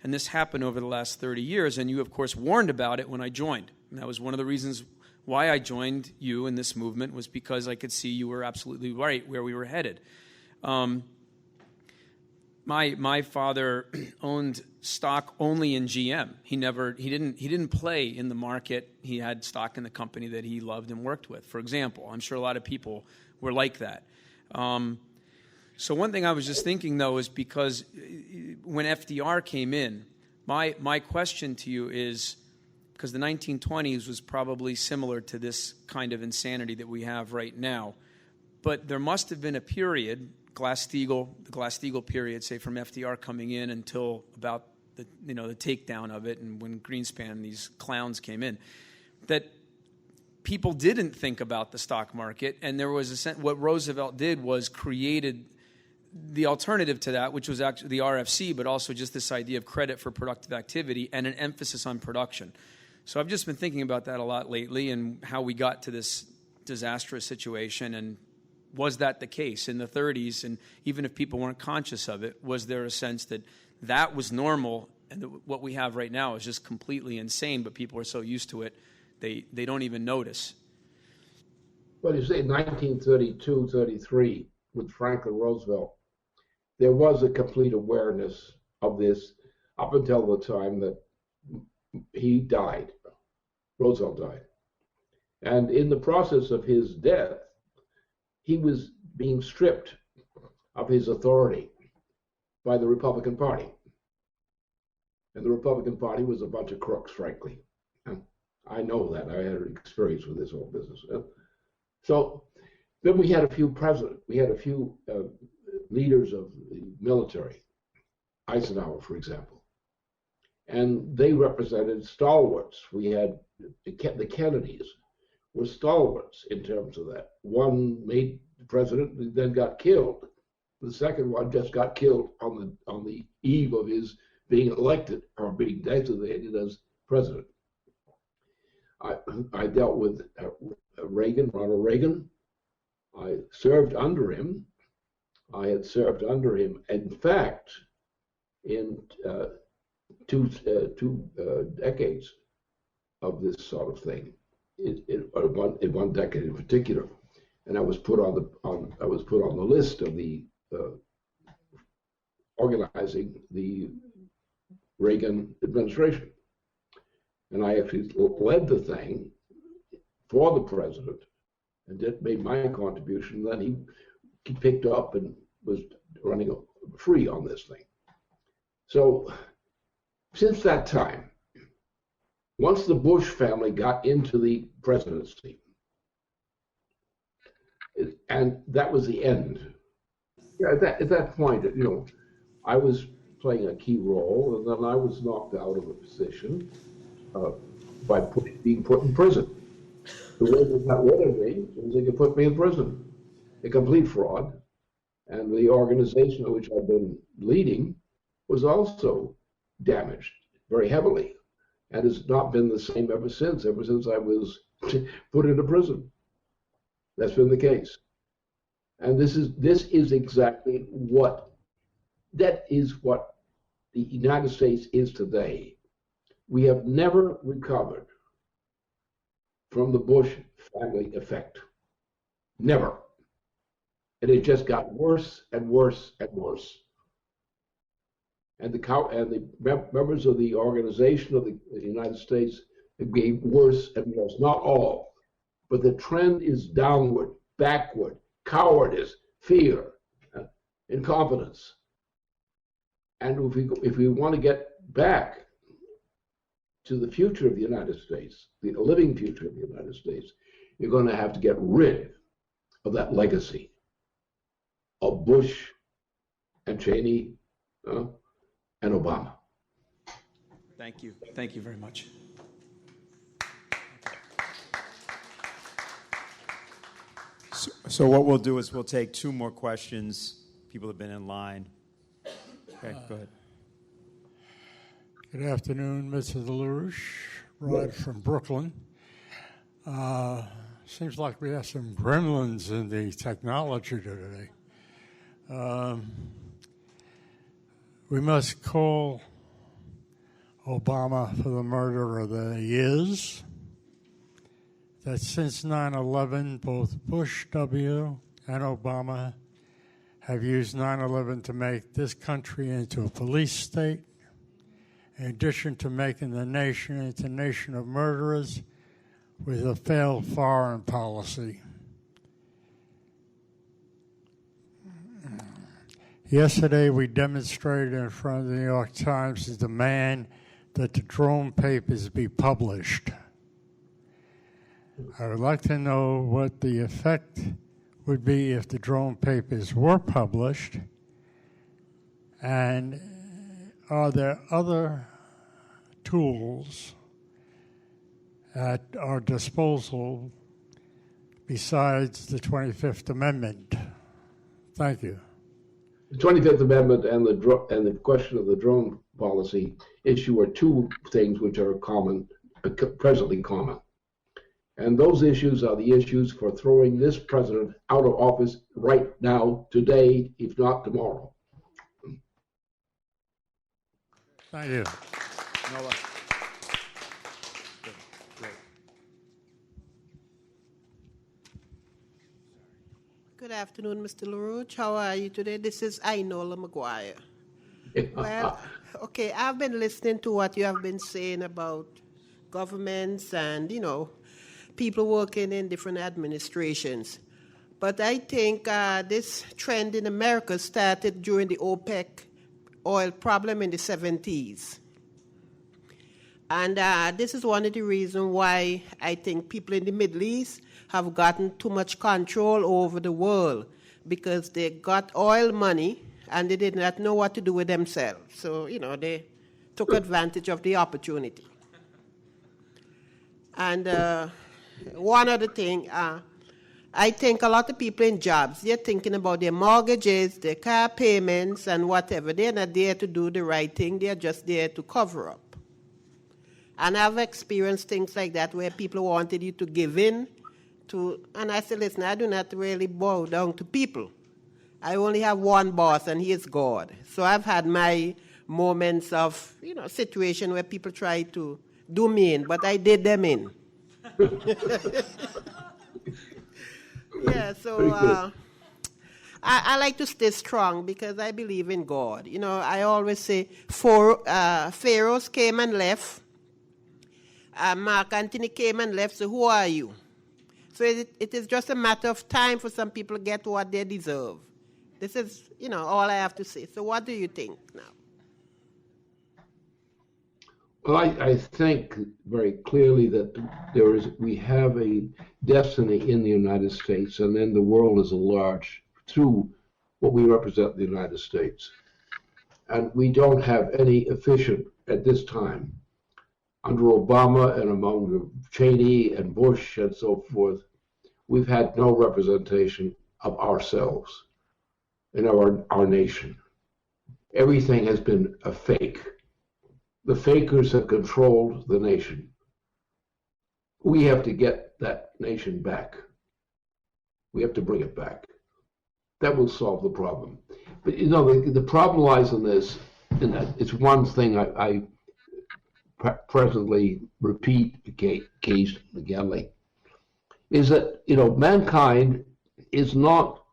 And this happened over the last 30 years, and you, of course, warned about it when I joined. And that was one of the reasons why I joined you in this movement, was because I could see you were absolutely right where we were headed. My father owned stock only in GM. He didn't play in the market. He had stock in the company that he loved and worked with, for example. I'm sure a lot of people were like that. So one thing I was just thinking, though, is because when FDR came in, my question to you is, because the 1920s was probably similar to this kind of insanity that we have right now, but there must have been a period, the Glass-Steagall period, say from FDR coming in until about the takedown of it, and when Greenspan, these clowns came in, that people didn't think about the stock market, and there was what Roosevelt did was created the alternative to that, which was actually the RFC, but also just this idea of credit for productive activity and an emphasis on production. So I've just been thinking about that a lot lately, and how we got to this disastrous situation. And was that the case in the 30s? And even if people weren't conscious of it, was there a sense that that was normal, and what we have right now is just completely insane, but people are so used to it, they don't even notice? Well, you say 1932, 33, with Franklin Roosevelt, there was a complete awareness of this up until the time that he died. Roosevelt died. And in the process of his death, he was being stripped of his authority by the Republican Party. And the Republican Party was a bunch of crooks, frankly. And I know that. I had experience with this whole business. So then we had a few presidents. We had a few leaders of the military, Eisenhower, for example. And they represented stalwarts. We had the Kennedys were stalwarts in terms of that. One made the president, then got killed. The second one just got killed on the eve of his being elected or being designated as president. I dealt with Ronald Reagan. I served under him. I had served under him. In fact, in two decades of this sort of thing, in one decade in particular, and I was put on the list of the organizing the Reagan administration, and I actually led the thing for the president, and made my contribution. Then he picked up and was running free on this thing. So since that time, once the Bush family got into the presidency, and that was the end. Yeah, at that point, I was playing a key role, and then I was knocked out of a position by being put in prison. The way they got rid of me was they could put me in prison. A complete fraud. And the organization which I've been leading was also damaged very heavily, and has not been the same ever since I was put into prison. That's been the case. And this is exactly what the United States is today. We have never recovered from the Bush family effect. Never. And it just got worse and worse and worse. And the members of the organization of the United States gave worse and worse. Not all, but the trend is downward, backward, cowardice, fear, incompetence. And if we want to get back to the future of the United States, the living future of the United States, you're going to have to get rid of that legacy of Bush and Cheney and Obama. Thank you. Thank you very much. So what we'll do is we'll take 2 more questions. People have been in line. Okay, go ahead. Good afternoon, Mr. LaRouche. Rod from Brooklyn. Seems like we have some gremlins in the technology today. We must call Obama for the murderer that he is. That since 9/11, both Bush W. and Obama have used 9/11 to make this country into a police state, in addition to making the nation into a nation of murderers with a failed foreign policy. Yesterday, we demonstrated in front of the New York Times the demand that the drone papers be published. I would like to know what the effect would be if the drone papers were published, and are there other tools at our disposal besides the 25th Amendment? Thank you. The 25th Amendment and the question of the drone policy issue are 2 things which are presently common. And those issues are the issues for throwing this president out of office right now, today, if not tomorrow. Thank you. Noah. Good afternoon, Mr. LaRouche. How are you today? This is Inola McGuire. Well, okay, I've been listening to what you have been saying about governments and, people working in different administrations. But I think this trend in America started during the OPEC oil problem in the 70s. And this is one of the reasons why I think people in the Middle East have gotten too much control over the world, because they got oil money and they did not know what to do with themselves. So, they took advantage of the opportunity. And one other thing, I think a lot of people in jobs, they're thinking about their mortgages, their car payments, and whatever. They're not there to do the right thing. They're just there to cover up. And I've experienced things like that where people wanted you to give in to, and I said, listen, I do not really bow down to people. I only have one boss, and he is God. So I've had my moments of, situation where people try to do me in, but I did them in. Yeah, so I like to stay strong because I believe in God. I always say pharaohs came and left. Mark Antony came and left, so who are you? So it is just a matter of time for some people to get what they deserve. This is, all I have to say. So what do you think now? Well, I think very clearly that we have a destiny in the United States and in the world as a large through what we represent in the United States. And we don't have any efficient, at this time, under Obama and among Cheney and Bush and so forth, we've had no representation of ourselves in our nation. Everything has been a fake. The fakers have controlled the nation. We have to get that nation back. We have to bring it back. That will solve the problem. But the problem lies in this, and it's one thing I presently repeat occasionally, is that mankind is not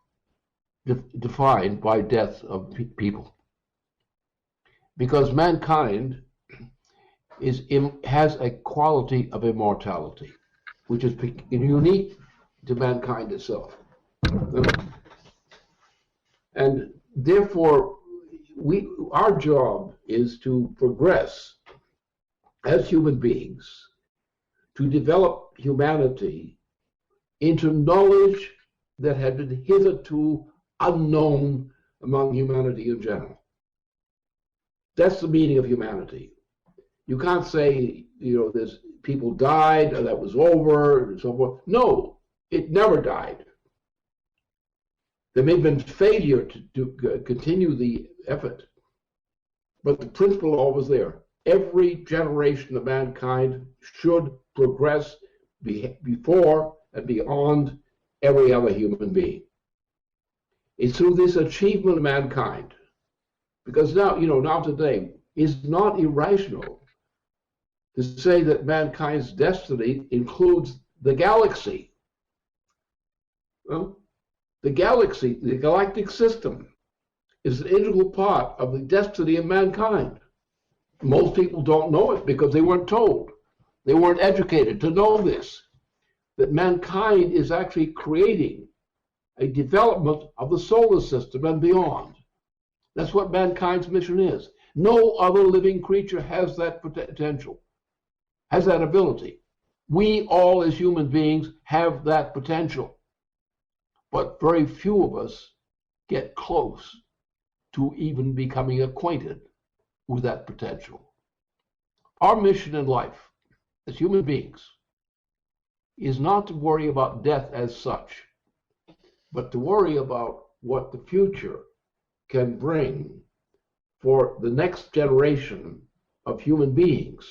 defined by death of people, because mankind has a quality of immortality, which is unique to mankind itself. And therefore, our job is to progress as human beings, to develop humanity into knowledge that had been hitherto unknown among humanity in general. That's the meaning of humanity. You can't say, there's people died, or that was over, and so forth. No, it never died. There may have been failure to continue the effort, but the principle always there. Every generation of mankind should progress before and beyond every other human being. It's through this achievement of mankind, because now today, it's not irrational to say that mankind's destiny includes the galaxy. Well, the galaxy, the galactic system, is an integral part of the destiny of mankind. Most people don't know it because they weren't told. They weren't educated to know this, that mankind is actually creating a development of the solar system and beyond. That's what mankind's mission is. No other living creature has that potential, has that ability. We all as human beings have that potential, but very few of us get close to even becoming acquainted with that potential. Our mission in life as human beings is not to worry about death as such, but to worry about what the future can bring for the next generation of human beings,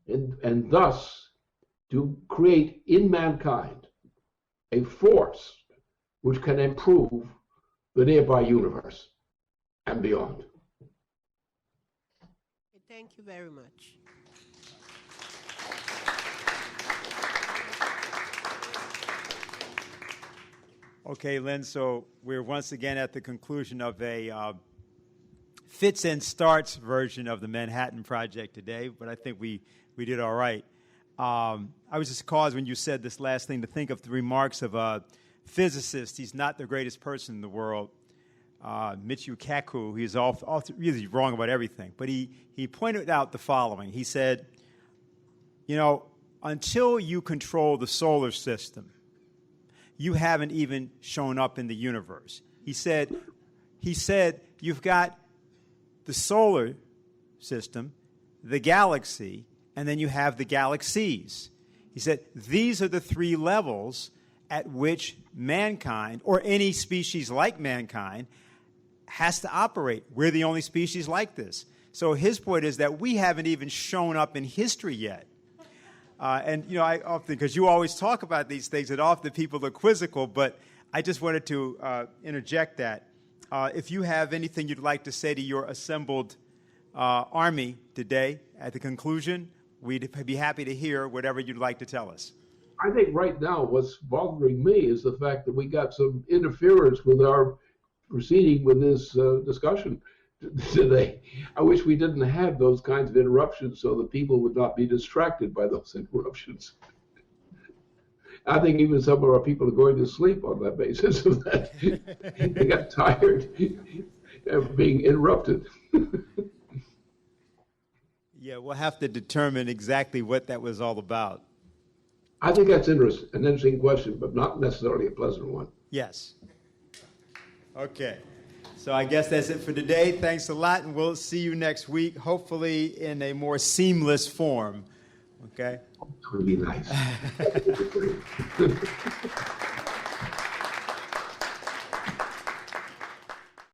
and thus to create in mankind a force which can improve the nearby universe and beyond. Thank you very much. Okay, Lynn, so we're once again at the conclusion of a fits and starts version of the Manhattan Project today, but I think we did all right. I was just caused when you said this last thing to think of the remarks of a physicist. He's not the greatest person in the world, Michio Kaku. He's really wrong about everything, but he pointed out the following. He said, until you control the solar system, you haven't even shown up in the universe. He said you've got the solar system, the galaxy, and then you have the galaxies. He said these are the three levels at which mankind, or any species like mankind, has to operate. We're the only species like this. So his point is that we haven't even shown up in history yet. I often, because you always talk about these things, and often people are quizzical, but I just wanted to interject that. If you have anything you'd like to say to your assembled army today at the conclusion, we'd be happy to hear whatever you'd like to tell us. I think right now what's bothering me is the fact that we got some interference with our proceeding with this discussion today. I wish we didn't have those kinds of interruptions so that people would not be distracted by those interruptions. I think even some of our people are going to sleep on that basis of that. They got tired of being interrupted. Yeah, we'll have to determine exactly what that was all about. I think that's an interesting question, but not necessarily a pleasant one. Yes. Okay. So I guess that's it for today. Thanks a lot, and we'll see you next week, hopefully in a more seamless form. Okay? It would be nice.